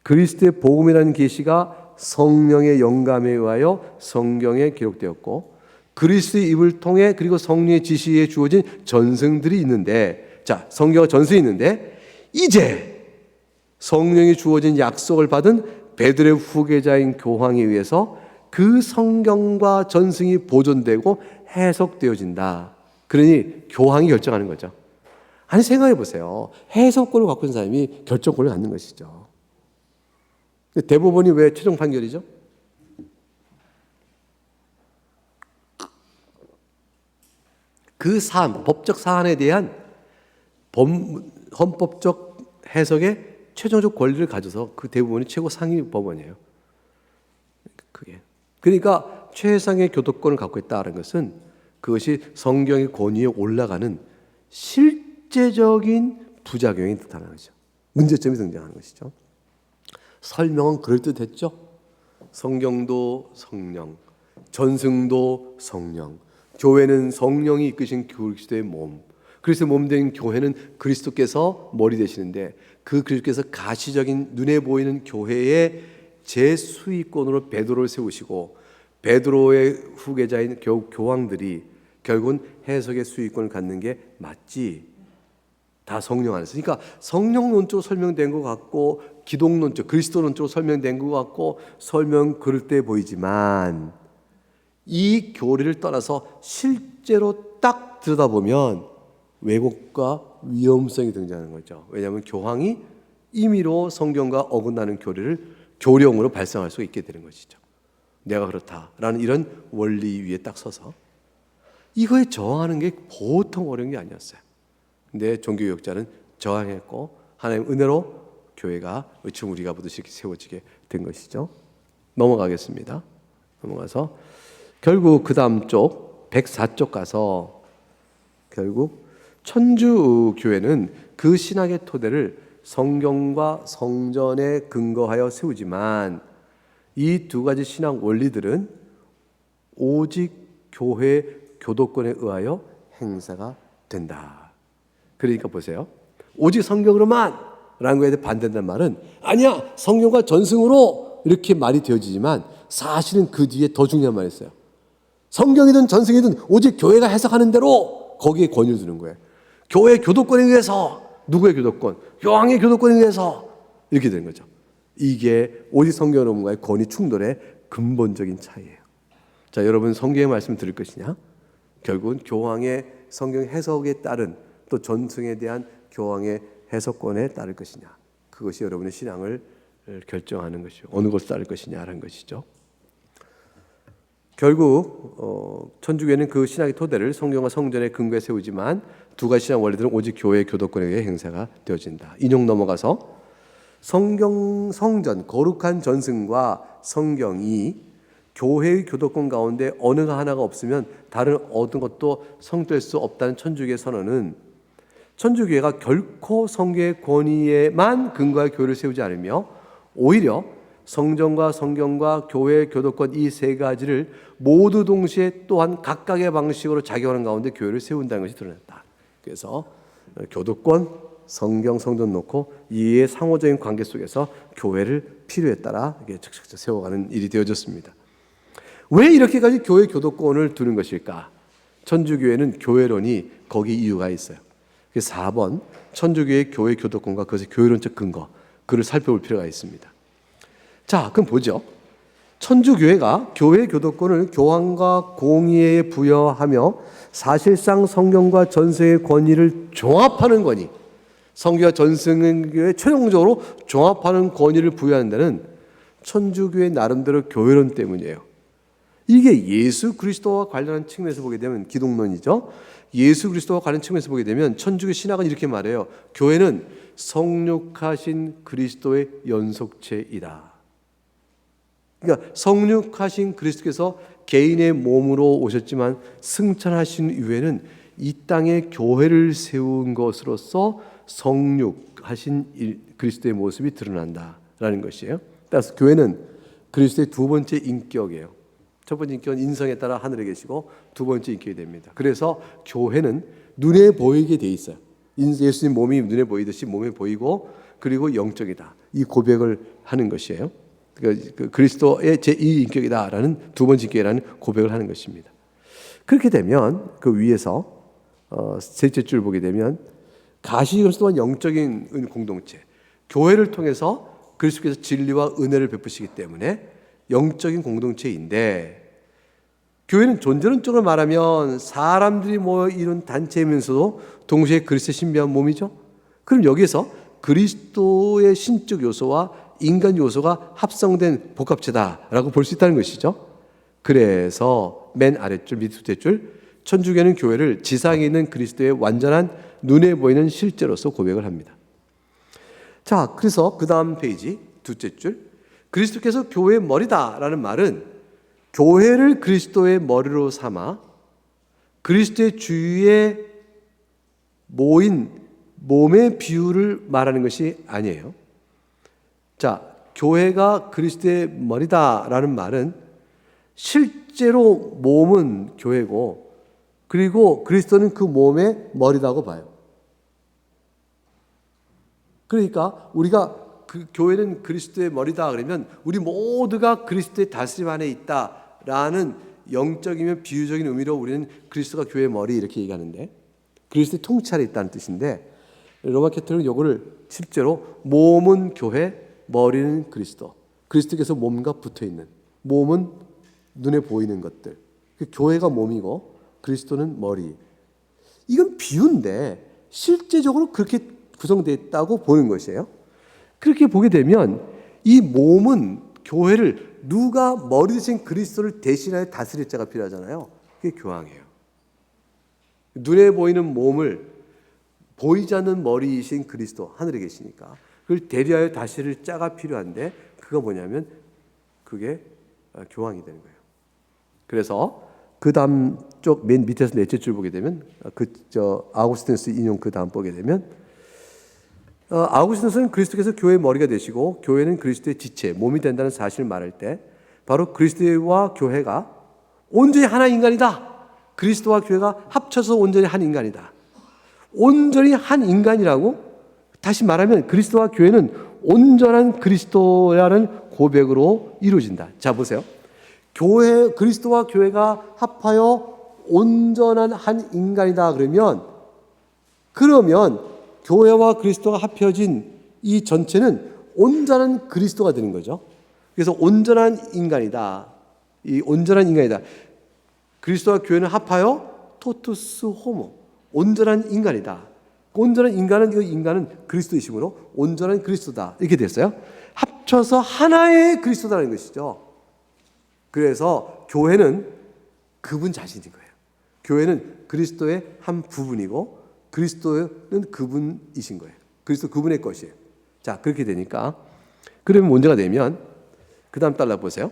그리스도의 복음이라는 계시가 성령의 영감에 의하여 성경에 기록되었고, 그리스도의 입을 통해 그리고 성령의 지시에 주어진 전승들이 있는데, 자, 성경과 전승이 있는데, 이제 성령이 주어진 약속을 받은 베드로의 후계자인 교황에 의해서 그 성경과 전승이 보존되고 해석되어진다. 그러니 교황이 결정하는 거죠. 아니, 생각해 보세요. 해석권을 갖고 있는 사람이 결정권을 갖는 것이죠. 대법원이 왜 최종 판결이죠? 그 사안, 법적 사안에 대한 헌법적 해석의 최종적 권리를 가져서 그 대법원이 최고 상위 법원이에요. 그게. 그러니까 최상의 교도권을 갖고 있다는 것은 그것이 성경의 권위에 올라가는 실제적인 부작용이 뜻하는 거죠. 문제점이 등장하는 것이죠. 설명은 그럴듯했죠. 성경도 성령, 전승도 성령, 교회는 성령이 이끄신 그리스도의 몸, 그리스도의 몸 된 교회는 그리스도께서 머리 되시는데 그 그리스도께서 가시적인 눈에 보이는 교회의 제수위권으로 베드로를 세우시고 베드로의 후계자인 교황들이 결국은 해석의 수위권을 갖는 게 맞지. 다 성령 안에서. 그러니까 성령론적으로 설명된 것 같고 기독론적, 그리스도론적으로 설명된 것 같고 설명 그럴듯해 보이지만 이 교리를 떠나서 실제로 딱 들여다보면 왜곡과 위험성이 등장하는 거죠. 왜냐하면 교황이 임의로 성경과 어긋나는 교리를 교령으로 발생할 수 있게 되는 것이죠. 내가 그렇다라는 이런 원리 위에 딱 서서 이거에 저항하는 게 보통 어려운 게 아니었어요. 근데 종교개혁자는 저항했고 하나님 은혜로 교회가 의충우리가 보듯이 세워지게 된 것이죠. 넘어가겠습니다. 넘어가서 결국 그 다음 쪽 104쪽 가서 결국 천주교회는 그 신학의 토대를 성경과 성전에 근거하여 세우지만 이 두 가지 신학 원리들은 오직 교회 교도권에 의하여 행사가 된다. 그러니까 보세요. 오직 성경으로만 라는 거에 대해 반대한다는 말은 아니야, 성경과 전승으로 이렇게 말이 되어지지만 사실은 그 뒤에 더 중요한 말이 있어요. 성경이든 전승이든 오직 교회가 해석하는 대로 거기에 권위를 두는 거예요. 교회의 교도권에 의해서, 누구의 교도권? 교황의 교도권에 의해서 이렇게 되는 거죠. 이게 오직 성경론과의 권위 충돌의 근본적인 차이예요. 자, 여러분 성경의 말씀 들을 것이냐? 결국은 교황의 성경 해석에 따른 또 전승에 대한 교황의 해석권에 따를 것이냐? 그것이 여러분의 신앙을 결정하는 것이요. 어느 것을 따를 것이냐라는 것이죠. 결국 천주교회는 그 신학의 토대를 성경과 성전의 근거에 세우지만 두 가지 신학 원리들은 오직 교회의 교도권에 의해 행사가 되어진다. 인용 넘어가서 성전, 거룩한 전승과 성경이 교회의 교도권 가운데 어느 하나가 없으면 다른 어떤 것도 성될 수 없다는 천주교의 선언은 천주교회가 결코 성경의 권위에만 근거하여 교회를 세우지 않으며 오히려 성전과 성경과 교회의 교도권 이 세 가지를 모두 동시에 또한 각각의 방식으로 작용하는 가운데 교회를 세운다는 것이 드러났다. 그래서 교도권, 성경, 성전 놓고 이의 상호적인 관계 속에서 교회를 필요에 따라 착착착 세워가는 일이 되어졌습니다. 왜 이렇게까지 교회 교도권을 두는 것일까? 천주교회는 교회론이 거기 이유가 있어요. 그래서 4번 천주교회의 교회 교도권과 그것의 교회론적 근거, 그를 살펴볼 필요가 있습니다. 자, 그럼 보죠. 천주교회가 교회 교도권을 교황과 공의회에 부여하며 사실상 성경과 전승의 권위를 종합하는 권위, 성경과 전승의 최종적으로 종합하는 권위를 부여하는 데는 천주교회 나름대로 교회론 때문이에요. 이게 예수 그리스도와 관련한 측면에서 보게 되면 기독론이죠. 예수 그리스도와 관련한 측면에서 보게 되면 천주교 신학은 이렇게 말해요. 교회는 성육하신 그리스도의 연속체이다. 그러니까 성육하신 그리스도께서 개인의 몸으로 오셨지만 승천하신 이후에는 이 땅에 교회를 세운 것으로서 성육하신 그리스도의 모습이 드러난다라는 것이에요. 따라서 교회는 그리스도의 두 번째 인격이에요. 첫 번째 인격은 인성에 따라 하늘에 계시고 두 번째 인격이 됩니다. 그래서 교회는 눈에 보이게 돼 있어요. 예수님 몸이 눈에 보이듯이 몸에 보이고 그리고 영적이다. 이 고백을 하는 것이에요. 그리스도의 제2인격이다라는 두 번째 인격이라는 고백을 하는 것입니다. 그렇게 되면 그 위에서 셋째 줄 보게 되면 가시금 또한 영적인 공동체, 교회를 통해서 그리스도께서 진리와 은혜를 베푸시기 때문에 영적인 공동체인데, 교회는 존재론적으로 말하면 사람들이 모여 이룬 단체이면서도 동시에 그리스도의 신비한 몸이죠. 그럼 여기에서 그리스도의 신적 요소와 인간 요소가 합성된 복합체다라고 볼 수 있다는 것이죠. 그래서 맨 아랫줄 밑 둘째 줄, 천주교는 교회를 지상에 있는 그리스도의 완전한 눈에 보이는 실제로서 고백을 합니다. 자, 그래서 그 다음 페이지 둘째 줄, 그리스도께서 교회의 머리다라는 말은 교회를 그리스도의 머리로 삼아 그리스도의 주위에 모인 몸의 비율을 말하는 것이 아니에요. 자, 교회가 그리스도의 머리다라는 말은 실제로 몸은 교회고 그리고 그리스도는 그 몸의 머리다고 봐요. 그러니까 우리가 그 교회는 그리스도의 머리다 그러면 우리 모두가 그리스도의 다스림 안에 있다라는 영적이면 비유적인 의미로 우리는 그리스도가 교회의 머리 이렇게 얘기하는데, 그리스도의 통찰에 있다는 뜻인데, 로마 캐톨릭은 이거를 실제로 몸은 교회, 머리는 그리스도, 그리스도께서 몸과 붙어있는, 몸은 눈에 보이는 것들, 교회가 몸이고 그리스도는 머리. 이건 비유인데 실제적으로 그렇게 구성되어 있다고 보는 것이에요. 그렇게 보게 되면 이 몸은, 교회를 누가 머리 대신 그리스도를 대신하여 다스릴 자가 필요하잖아요. 그게 교황이에요. 눈에 보이는 몸을 보이지 않는 머리이신 그리스도, 하늘에 계시니까 그걸 대리하여 다스릴 자가 필요한데, 그거 뭐냐면 그게 교황이 되는 거예요. 그래서 그 다음 쪽 맨 밑에서 넷째 줄 보게 되면 아우구스티누스 인용 그 다음 보게 되면 아우구스티누스는 그리스도께서 교회의 머리가 되시고 교회는 그리스도의 지체, 몸이 된다는 사실을 말할 때 바로 그리스도와 교회가 온전히 하나 인간이다. 그리스도와 교회가 합쳐서 온전히 한 인간이다. 온전히 한 인간이라고 다시 말하면 그리스도와 교회는 온전한 그리스도라는 고백으로 이루어진다. 자, 보세요. 그리스도와 교회가 합하여 온전한 한 인간이다. 그러면 교회와 그리스도가 합혀진 이 전체는 온전한 그리스도가 되는 거죠. 그래서 온전한 인간이다. 이 온전한 인간이다. 그리스도와 교회는 합하여 토투스 호모. 온전한 인간이다. 온전한 인간은 그리스도이심으로 온전한 그리스도다. 이렇게 됐어요. 합쳐서 하나의 그리스도라는 것이죠. 그래서 교회는 그분 자신인 거예요. 교회는 그리스도의 한 부분이고 그리스도는 그분이신 거예요. 그리스도 그분의 것이에요. 자, 그렇게 되니까 그러면 문제가 되면 그 다음 달라 보세요.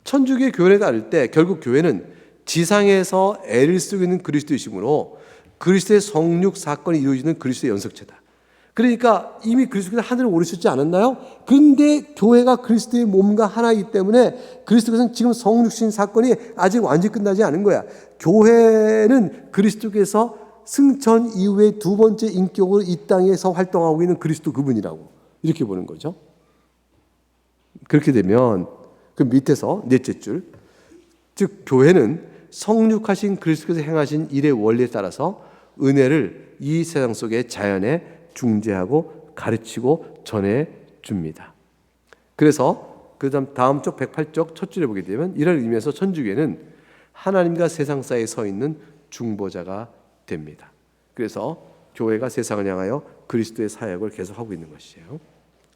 천주교의 교회에 따를 때 결국 교회는 지상에서 애를 쓰고 있는 그리스도이심으로 그리스도의 성육 사건이 이루어지는 그리스도의 연속체다. 그러니까 이미 그리스도께서 하늘에 오르셨지 않았나요? 그런데 교회가 그리스도의 몸과 하나이기 때문에 그리스도께서는 지금 성육신 사건이 아직 완전히 끝나지 않은 거야. 교회는 그리스도께서 승천 이후에 두 번째 인격으로 이 땅에서 활동하고 있는 그리스도 그분이라고 이렇게 보는 거죠. 그렇게 되면 그 밑에서 넷째 줄, 즉 교회는 성육하신 그리스도께서 행하신 일의 원리에 따라서 은혜를 이 세상 속의 자연에 중재하고 가르치고 전해줍니다. 그래서 그 다음 쪽 108쪽 첫 줄에 보게 되면 이런 의미에서 천주교는 하나님과 세상 사이에 서 있는 중보자가 됩니다. 그래서 교회가 세상을 향하여 그리스도의 사역을 계속하고 있는 것이에요.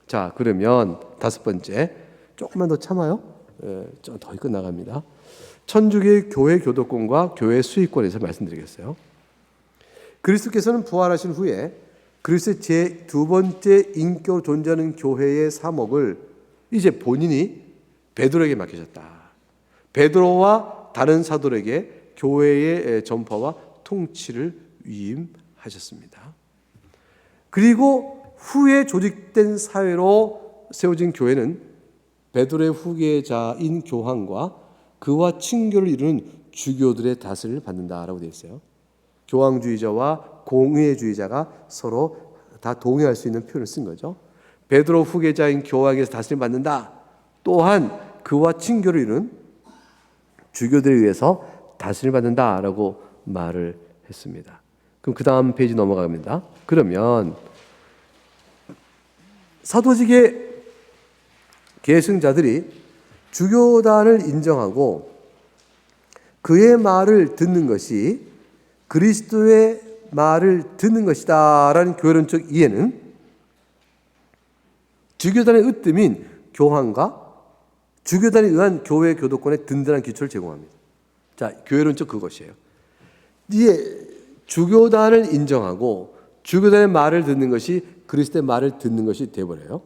자, 그러면 다섯 번째, 조금만 더 참아요. 좀 더 끝나갑니다. 천주교의 교회 교도권과 교회 수익권에서 말씀드리겠어요. 그리스도께서는 부활하신 후에 그리스도의 제 두 번째 인격으로 존재하는 교회의 사목을 이제 본인이 베드로에게 맡기셨다. 베드로와 다른 사도에게 교회의 전파와 통치를 위임하셨습니다. 그리고 후에 조직된 사회로 세워진 교회는 베드로의 후계자인 교황과 그와 친교를 이루는 주교들의 다스림을 받는다라고 되어 있어요. 교황주의자와 공의주의자가 서로 다 동의할 수 있는 표현을 쓴 거죠. 베드로 후계자인 교황에서 다스림을 받는다. 또한 그와 친교를 이루는 주교들에 의해서 다스림을 받는다라고 말을 했습니다. 그럼 그 다음 페이지 넘어갑니다. 그러면 사도직의 계승자들이 주교단을 인정하고 그의 말을 듣는 것이 그리스도의 말을 듣는 것이다 라는 교회론적 이해는 주교단의 으뜸인 교황과 주교단에 의한 교회 교도권의 든든한 기초를 제공합니다. 자, 교회론적 그것이에요. 이제 주교단을 인정하고 주교단의 말을 듣는 것이 그리스도의 말을 듣는 것이 되어버려요.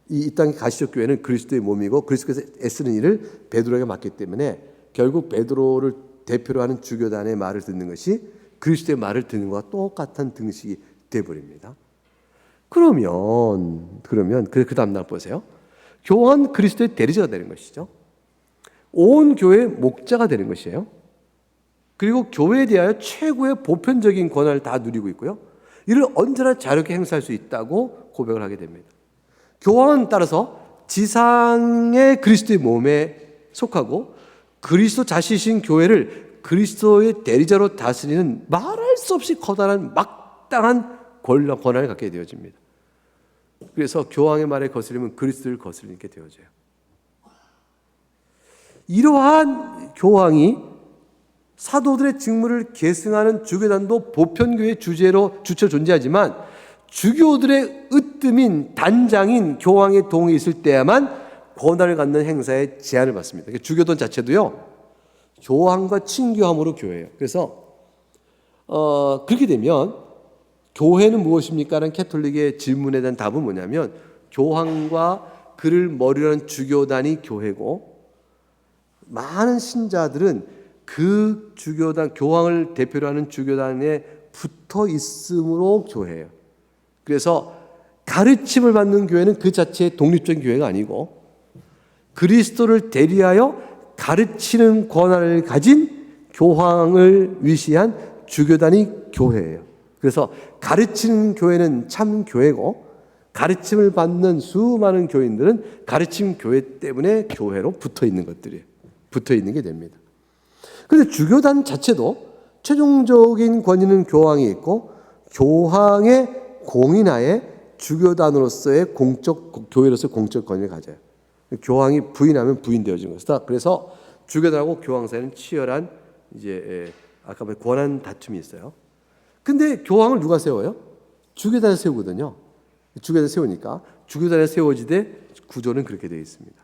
이 땅의 가시적 교회는 그리스도의 몸이고 그리스도께서 애쓰는 일을 베드로에게 맡기 때문에 결국 베드로를 대표로 하는 주교단의 말을 듣는 것이 그리스도의 말을 듣는 것과 똑같은 등식이 되어버립니다. 그러면 그 다음 날 보세요. 교황은 그리스도의 대리자가 되는 것이죠. 온 교회의 목자가 되는 것이에요. 그리고 교회에 대하여 최고의 보편적인 권한을 다 누리고 있고요. 이를 언제나 자유롭게 행사할 수 있다고 고백을 하게 됩니다. 교황은 따라서 지상의 그리스도의 몸에 속하고 그리스도 자신이신 교회를 그리스도의 대리자로 다스리는 말할 수 없이 커다란 막당한 권한을 갖게 되어집니다. 그래서 교황의 말에 거스르면 그리스도를 거스르게 되어져요. 이러한 교황이 사도들의 직무를 계승하는 주교단도 보편교회의 주체로 존재하지만 주교들의 으뜸인 단장인 교황의 동의가 있을 때야만 권한을 갖는 행사에 제한을 받습니다. 주교단 자체도요, 교황과 친교함으로 교회예요. 그래서 그렇게 되면 교회는 무엇입니까? 라는 캐톨릭의 질문에 대한 답은 뭐냐면 교황과 그를 머리로 하는 주교단이 교회고 많은 신자들은 그 주교단, 교황을 대표로 하는 주교단에 붙어 있음으로 교회예요. 그래서 가르침을 받는 교회는 그 자체의 독립적인 교회가 아니고 그리스도를 대리하여 가르치는 권한을 가진 교황을 위시한 주교단이 교회예요. 그래서 가르치는 교회는 참 교회고 가르침을 받는 수많은 교인들은 가르침 교회 때문에 교회로 붙어 있는 것들이에요. 붙어 있는 게 됩니다. 그런데 주교단 자체도 최종적인 권위는 교황이 있고 교황의 공인하에 주교단으로서의 교회로서의 공적 권위를 가져요. 교황이 부인하면 부인되어진 것이다. 그래서 주교단하고 교황 사이는 치열한 아까 말 권한 다툼이 있어요. 근데 교황을 누가 세워요? 주교단에 세우거든요. 주교단에 세우니까 주교단에 세워지되 구조는 그렇게 되어 있습니다.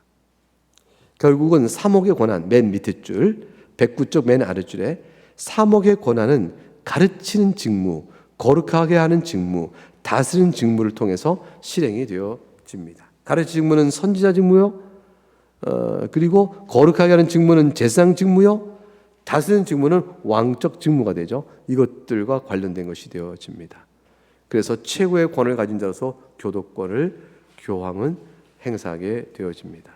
결국은 사목의 권한 맨 밑에 줄, 109쪽 맨 아랫줄에 사목의 권한은 가르치는 직무, 거룩하게 하는 직무, 다스리는 직무를 통해서 실행이 되어집니다. 가르치는 직무는 선지자 직무요. 그리고 거룩하게 하는 직무는 제사장 직무요. 다스리는 직무는 왕적 직무가 되죠. 이것들과 관련된 것이 되어집니다. 그래서 최고의 권을 가진 자로서 교도권을 교황은 행사하게 되어집니다.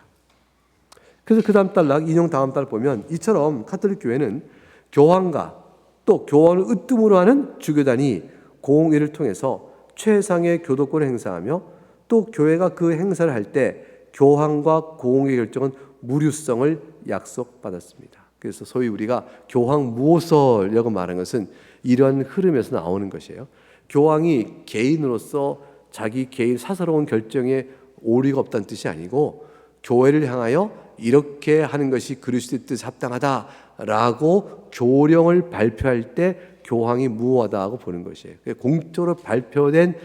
그래서 그 다음 단락, 인용 다음 단락 보면 이처럼 카톨릭 교회는 교황과 또 교황을 으뜸으로 하는 주교단이 공의를 통해서 최상의 교도권을 행사하며 또 교회가 그 행사를 할 때 교황과 공의의 결정은 무류성을 약속받았습니다. 그래서 소위 우리가 교황 무호설이라고 말하는 것은 이러한 흐름에서 나오는 것이에요. 교황이 개인으로서 자기 개인 사사로운 결정에 오리가 없다는 뜻이 아니고 교회를 향하여 이렇게 하는 것이 그리스도의 뜻에 합당하다라고 교령을 발표할 때 교황이 무호하다고 보는 것이에요. 공적으로 발표된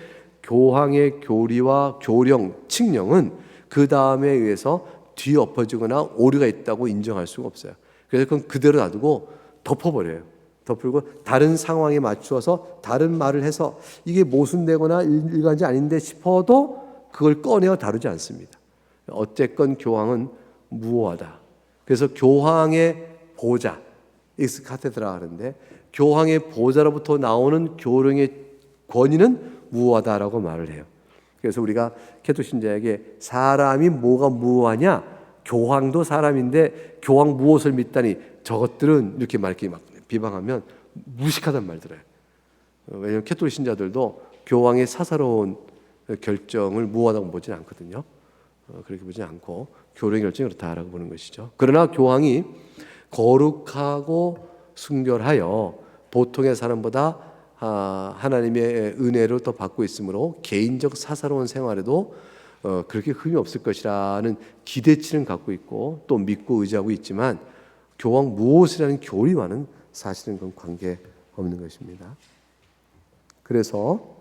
교황의 교리와 교령, 칙령은 그 다음에 의해서 뒤엎어지거나 오류가 있다고 인정할 수가 없어요. 그래서 그건 그대로 놔두고 덮어버려요. 덮고 다른 상황에 맞추어서 다른 말을 해서 이게 모순되거나 일관지 아닌데 싶어도 그걸 꺼내어 다루지 않습니다. 어쨌건 교황은 무호하다. 그래서 교황의 보좌, 익스 카테드라 하는데 교황의 보좌로부터 나오는 교령의 권위는 무호하다라고 말을 해요. 그래서 우리가 캐톨릭 신자에게 사람이 뭐가 무호하냐? 교황도 사람인데 교황 무엇을 믿다니 저것들은 이렇게 막 비방하면 무식하단 말 들어요. 왜냐하면 캐톨릭 신자들도 교황의 사사로운 결정을 무호하다고 보지는 않거든요. 그렇게 보지 않고 교령의 결정이 그렇다라고 보는 것이죠. 그러나 교황이 거룩하고 순결하여 보통의 사람보다 하나님의 은혜를 더 받고 있으므로 개인적 사사로운 생활에도 그렇게 흠이 없을 것이라는 기대치는 갖고 있고 또 믿고 의지하고 있지만 교황 무엇이라는 교리와는 사실은 그건 관계 없는 것입니다. 그래서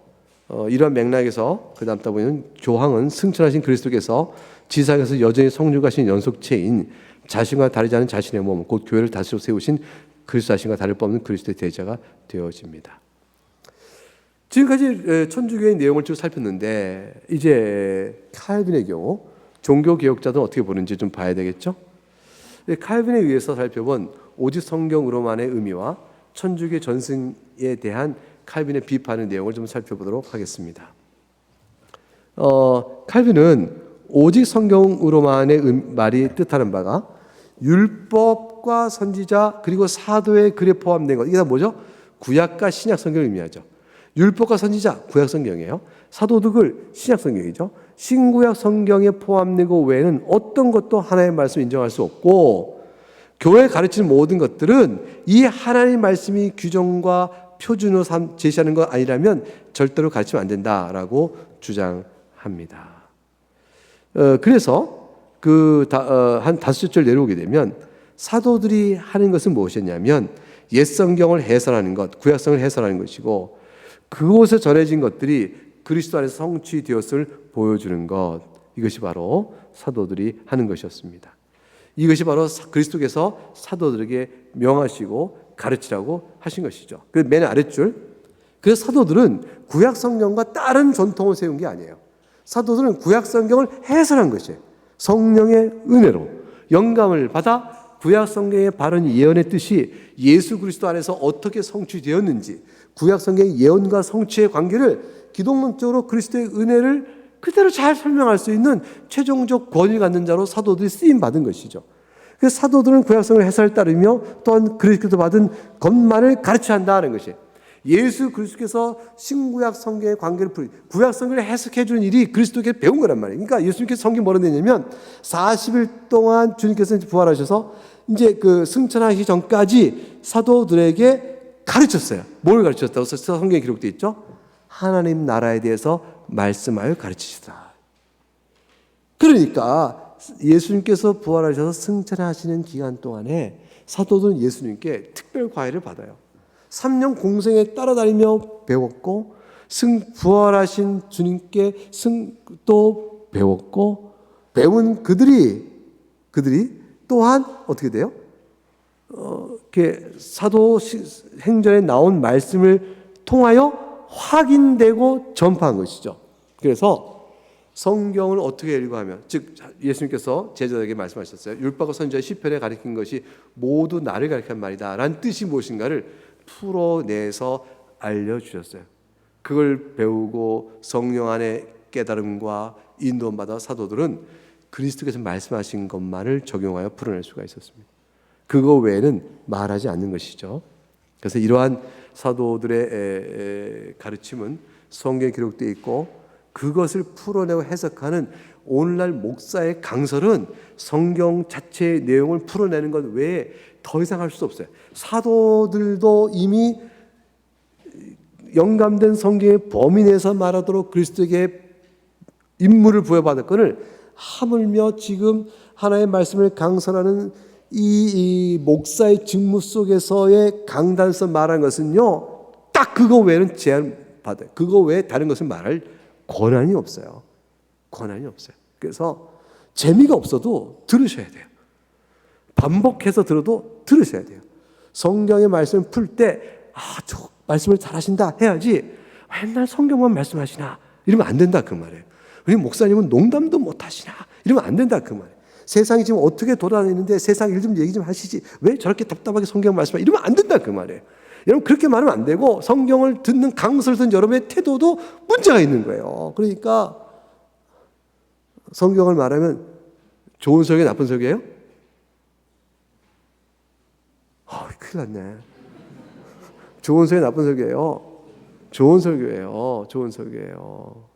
이러한 맥락에서 그 다음 보면 교황은 승천하신 그리스도께서 지상에서 여전히 성육하신 연속체인 자신과 다르지 않은 자신의 몸, 곧 교회를 다스려 세우신 그리스도 자신과 다를 바 없는 그리스도의 대자가 되어집니다. 지금까지 천주교의 내용을 쭉 살폈는데 이제 칼빈의 경우 종교개혁자들은 어떻게 보는지 좀 봐야 되겠죠? 칼빈에 의해서 살펴본 오직 성경으로만의 의미와 천주교 전승에 대한 칼빈의 비판의 내용을 좀 살펴보도록 하겠습니다. 칼빈은 오직 성경으로만의 말이 뜻하는 바가 율법과 선지자 그리고 사도의 글에 포함된 것, 이게 다 뭐죠? 구약과 신약 성경을 의미하죠. 율법과 선지자, 구약 성경이에요. 사도들, 신약 성경이죠. 신구약 성경에 포함된 것 외에는 어떤 것도 하나님의 말씀을 인정할 수 없고 교회에 가르치는 모든 것들은 이 하나님의 말씀이 규정과 표준으로 제시하는 것 아니라면 절대로 가르치면 안 된다라고 주장합니다. 그래서 한 5절 내려오게 되면 사도들이 하는 것은 무엇이었냐면 옛 성경을 해설하는 것, 구약성을 해설하는 것이고 그곳에 전해진 것들이 그리스도 안에서 성취되었을 보여주는 것, 이것이 바로 사도들이 하는 것이었습니다. 이것이 바로 그리스도께서 사도들에게 명하시고 가르치라고 하신 것이죠. 그 맨 아랫줄, 그래서 사도들은 구약 성경과 다른 전통을 세운 게 아니에요. 사도들은 구약 성경을 해설한 것이에요. 성령의 은혜로 영감을 받아 구약 성경의 바른 예언의 뜻이 예수 그리스도 안에서 어떻게 성취되었는지 구약 성경의 예언과 성취의 관계를 기독론적으로 그리스도의 은혜를 그대로 잘 설명할 수 있는 최종적 권위를 갖는 자로 사도들이 쓰임 받은 것이죠. 그래서 사도들은 구약 성경을 해설을 따르며 또한 그리스도께서 받은 것만을 가르쳐야 한다는 것이에요. 예수 그리스도께서 신구약 성경의 관계를 구약 성경을 해석해 주는 일이 그리스도께 배운 거란 말이에요. 그러니까 예수님께서 성경 뭐라 했냐면 40일 동안 주님께서 부활하셔서 이제 그 승천하기 전까지 사도들에게 가르쳤어요. 뭘 가르쳤다고 성경에 기록되어 있죠? 하나님 나라에 대해서 말씀하여 가르치시더라. 그러니까 예수님께서 부활하셔서 승천하시는 기간 동안에 사도들은 예수님께 특별 과외를 받아요. 3년 공생에 따라다니며 배웠고 부활하신 주님께 또 배웠고 배운 그들이 또한 어떻게 돼요? 이렇게 사도 행전에 나온 말씀을 통하여 확인되고 전파한 것이죠. 그래서 성경을 어떻게 읽어하면, 즉 예수님께서 제자들에게 말씀하셨어요. 율법과 선지자 시편에 가르친 것이 모두 나를 가르친 말이다 라는 뜻이 무엇인가를 풀어내서 알려주셨어요. 그걸 배우고 성령 안에 깨달음과 인도받아 사도들은 그리스도께서 말씀하신 것만을 적용하여 풀어낼 수가 있었습니다. 그거 외에는 말하지 않는 것이죠. 그래서 이러한 사도들의 가르침은 성경에 기록되어 있고 그것을 풀어내고 해석하는 오늘날 목사의 강설은 성경 자체의 내용을 풀어내는 것 외에 더 이상 할 수 없어요. 사도들도 이미 영감된 성경의 범위 내에서 말하도록 그리스도에게 임무를 부여받았거늘 하물며 지금 하나의 말씀을 강설하는 이 목사의 직무 속에서의 강단서 말한 것은요, 딱 그거 외에는 제한받아요. 그거 외에 다른 것을 말할 권한이 없어요. 권한이 없어요. 그래서 재미가 없어도 들으셔야 돼요. 반복해서 들어도 들으셔야 돼요. 성경의 말씀을 풀 때 저 말씀을 잘하신다 해야지 맨날 성경만 말씀하시나 이러면 안 된다 그 말이에요. 우리 목사님은 농담도 못하시나 이러면 안 된다 그 말이에요. 세상이 지금 어떻게 돌아다니는데 세상 일 좀 얘기 좀 하시지 왜 저렇게 답답하게 성경 말씀하시나 이러면 안 된다 그 말이에요. 여러분 그렇게 말하면 안 되고 성경을 듣는 강설을 듣는 여러분의 태도도 문제가 있는 거예요. 그러니까 성경을 말하면 좋은 설교 나쁜 설교예요? 큰일 났네. 좋은 설교 나쁜 설교예요? 좋은 설교예요. 좋은 설교예요.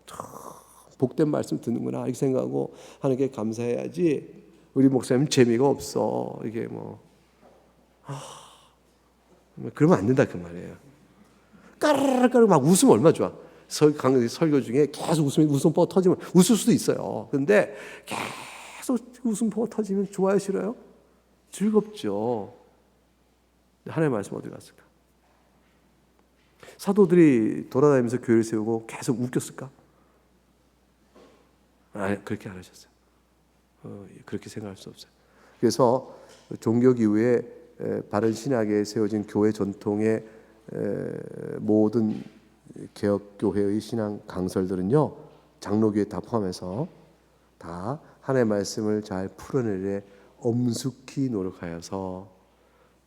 복된 말씀 듣는구나 이렇게 생각하고 하나님께 감사해야지. 우리 목사님 재미가 없어 이게 그러면 안 된다 그 말이에요. 까르르 막 웃으면 얼마나 좋아. 설교 중에 계속 웃음 뻗어 터지면 웃을 수도 있어요. 그런데 계속 웃음 뻗어 터지면 좋아요 싫어요? 즐겁죠. 하나님의 말씀 어디 갔을까? 사도들이 돌아다니면서 교회를 세우고 계속 웃겼을까? 그렇게 안 하셨어요. 그렇게 생각할 수 없어요. 그래서 종교 이후에 바른 신학에 세워진 교회 전통의 모든 개혁교회의 신앙 강설들은요, 장로교회 다 포함해서 다 하나님의 말씀을 잘 풀어내려 엄숙히 노력하여서,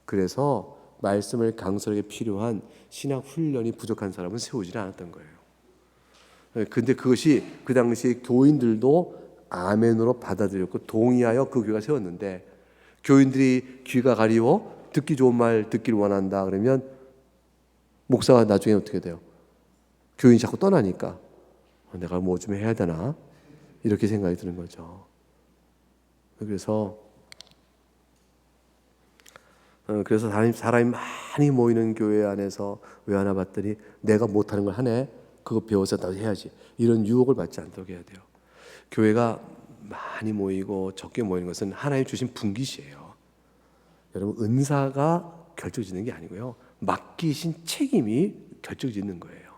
그래서 말씀을 강설하게 필요한 신학 훈련이 부족한 사람은 세우지 않았던 거예요. 근데 그것이 그 당시 교인들도 아멘으로 받아들였고 동의하여 그 교회가 세웠는데, 교인들이 귀가 가리워 듣기 좋은 말 듣기를 원한다 그러면 목사가 나중에 어떻게 돼요? 교인이 자꾸 떠나니까 내가 뭐 좀 해야 되나 이렇게 생각이 드는 거죠. 그래서 사람이 많이 모이는 교회 안에서 왜 하나 봤더니 내가 못하는 걸 하네, 그거 배워서 나도 해야지, 이런 유혹을 받지 않도록 해야 돼요. 교회가 많이 모이고 적게 모이는 것은 하나님 주신 분깃이에요. 여러분, 은사가 결정짓는 게 아니고요, 맡기신 책임이 결정짓는 거예요.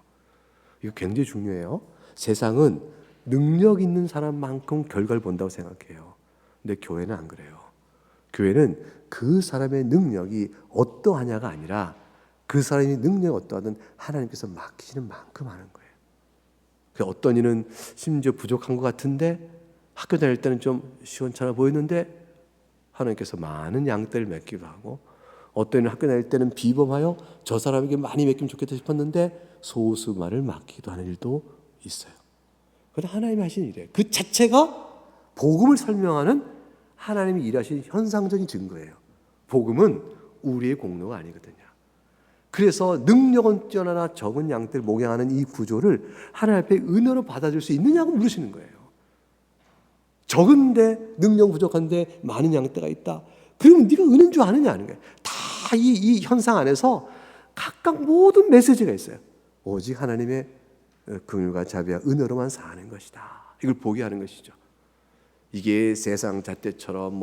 이거 굉장히 중요해요. 세상은 능력 있는 사람만큼 결과를 본다고 생각해요. 근데 교회는 안 그래요. 교회는 그 사람의 능력이 어떠하냐가 아니라 그 사람이 능력이 어떠하든 하나님께서 맡기시는 만큼 하는 거예요. 어떤 이는 심지어 부족한 것 같은데 학교 다닐 때는 좀 시원찮아 보이는데 하나님께서 많은 양떼를 맺기도 하고, 어떤 이는 학교 다닐 때는 비범하여 저 사람에게 많이 맡기면 좋겠다 싶었는데 소수말을 맡기도 하는 일도 있어요. 그건 하나님이 하신 일이에요. 그 자체가 복음을 설명하는 하나님이 일하신 현상적인 증거예요. 복음은 우리의 공로가 아니거든요. 그래서 능력은 뛰어나나 적은 양떼를 목양하는 이 구조를 하나님 앞에 은혜로 받아줄 수 있느냐고 물으시는 거예요. 적은데 능력 부족한데 많은 양떼가 있다. 그러면 네가 은혜인 줄 아느냐 하는 거예요. 다 이 현상 안에서 각각 모든 메시지가 있어요. 오직 하나님의 긍휼과 자비와 은혜로만 사는 것이다. 이걸 보게 하는 것이죠. 이게 세상 잣대처럼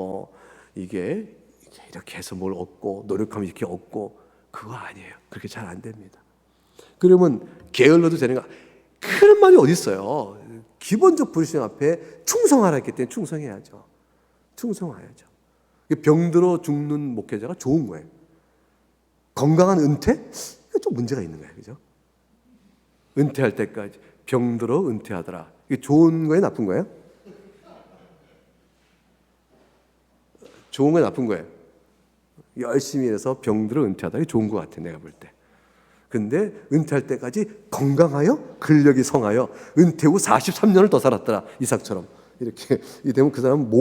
이게 이렇게 해서 뭘 얻고 노력하면 이렇게 얻고 그거 아니에요. 그렇게 잘 안 됩니다. 그러면 게을러도 되는가? 그런 말이 어디 있어요? 기본적 부르심 앞에 충성하라 했기 때문에 충성해야죠. 충성해야죠. 병들어 죽는 목회자가 좋은 거예요. 건강한 은퇴? 이거 좀 문제가 있는 거예요. 그죠? 은퇴할 때까지 병들어 은퇴하더라. 이게 좋은 거예요? 나쁜 거예요? 좋은 거예요? 나쁜 거예요? 열심히 해서 병들어 은퇴하다. 이게 좋은 것 같아, 내가 볼 때. 근데 은퇴할 때까지 건강하여 근력이 성하여 은퇴 후 43년을 더 살았더라. 이삭처럼. 이렇게 되면 그 사람은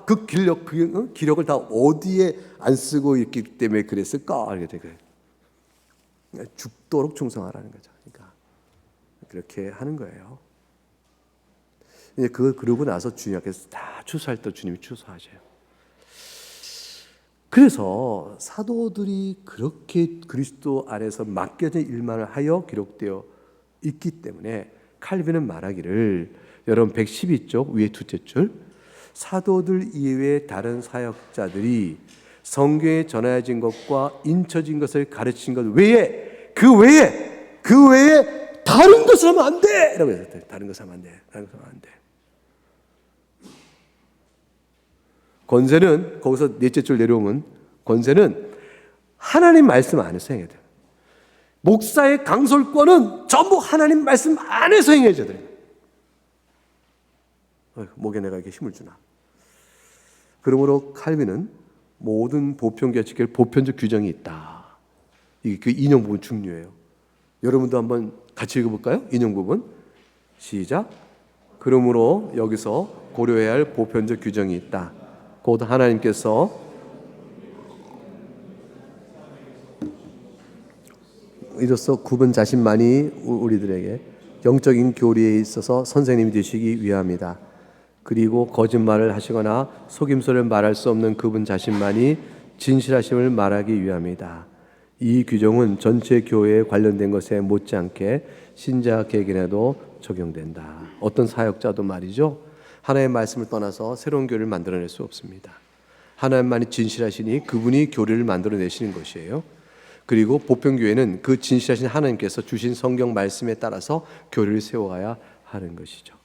그 기력을 다 어디에 안 쓰고 있기 때문에 그랬을까? 알게 되고요. 죽도록 충성하라는 거죠. 그러니까 그렇게 하는 거예요. 이제 그걸 그러고 나서 주님께서 다 추수할 때 주님이 추수하셔요. 그래서 사도들이 그렇게 그리스도 안에서 맡겨진 일만을 하여 기록되어 있기 때문에 칼빈은 말하기를, 여러분 112쪽 위에 둘째 줄, 사도들 이외의 다른 사역자들이 성경에 전해진 것과 인쳐진 것을 가르친 것 외에 그 외에 다른 것을 하면 안 돼! 라고 했어요. 다른 것을 하면 안 돼. 다른 것을 하면 안 돼. 권세는 거기서 넷째 줄 내려오면 권세는 하나님 말씀 안에서 행해야 돼요. 목사의 강설권은 전부 하나님 말씀 안에서 행해져야 돼요. 목에 내가 이렇게 힘을 주나. 그러므로 칼빈은 모든 보편교회 지킬 보편적 규정이 있다. 이게 그 인용 부분 중요해요. 여러분도 한번 같이 읽어볼까요? 인용 부분 시작. 그러므로 여기서 고려해야 할 보편적 규정이 있다. 곧 하나님께서 이로써 구분 자신만이 우리들에게 영적인 교리에 있어서 선생님이 되시기 위함이다. 그리고 거짓말을 하시거나 속임수를 말할 수 없는 그분 자신만이 진실하심을 말하기 위함이다. 이 규정은 전체 교회에 관련된 것에 못지않게 신자 개개인에도 적용된다. 어떤 사역자도 말이죠, 하나님의 말씀을 떠나서 새로운 교리를 만들어낼 수 없습니다. 하나님만이 진실하시니 그분이 교리를 만들어내시는 것이에요. 그리고 보편교회는 그 진실하신 하나님께서 주신 성경 말씀에 따라서 교리를 세워가야 하는 것이죠.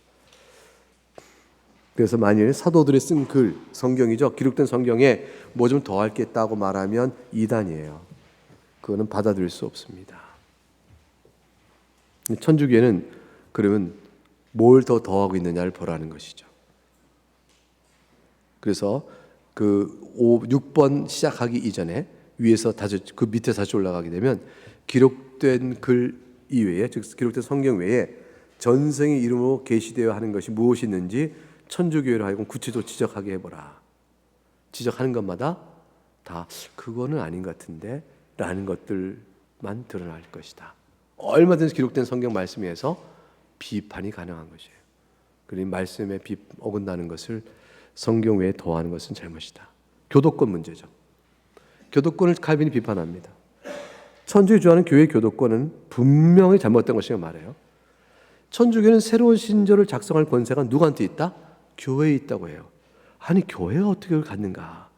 그래서 만일 사도들이 쓴 글, 성경이죠, 기록된 성경에 뭐 좀 더 할 게 있다고 말하면 이단이에요. 그거는 받아들일 수 없습니다. 천주교회는 그러면 뭘 더 더하고 있느냐를 보라는 것이죠. 그래서 그 6번 시작하기 이전에 위에서 다시 그 밑에 다시 올라가게 되면 기록된 글 이외에, 즉 기록된 성경 외에 전생의 이름으로 계시되어 하는 것이 무엇이 있는지 천주교회로 하여금 구체적으로 지적하게 해보라. 지적하는 것마다 다 그거는 아닌 것 같은데 라는 것들만 드러날 것이다. 얼마든지 기록된 성경 말씀에서 비판이 가능한 것이에요. 그리고 말씀에 어긋나는 것을 성경 외에 더하는 것은 잘못이다. 교도권 문제죠. 교도권을 칼빈이 비판합니다. 천주교 주장하는 교회 교도권은 분명히 잘못된 것이라고 말해요. 천주교는 새로운 신조를 작성할 권세가 누구한테 있다? 교회에 있다고 해요. 아니 교회가 어떻게 그걸 갖는가?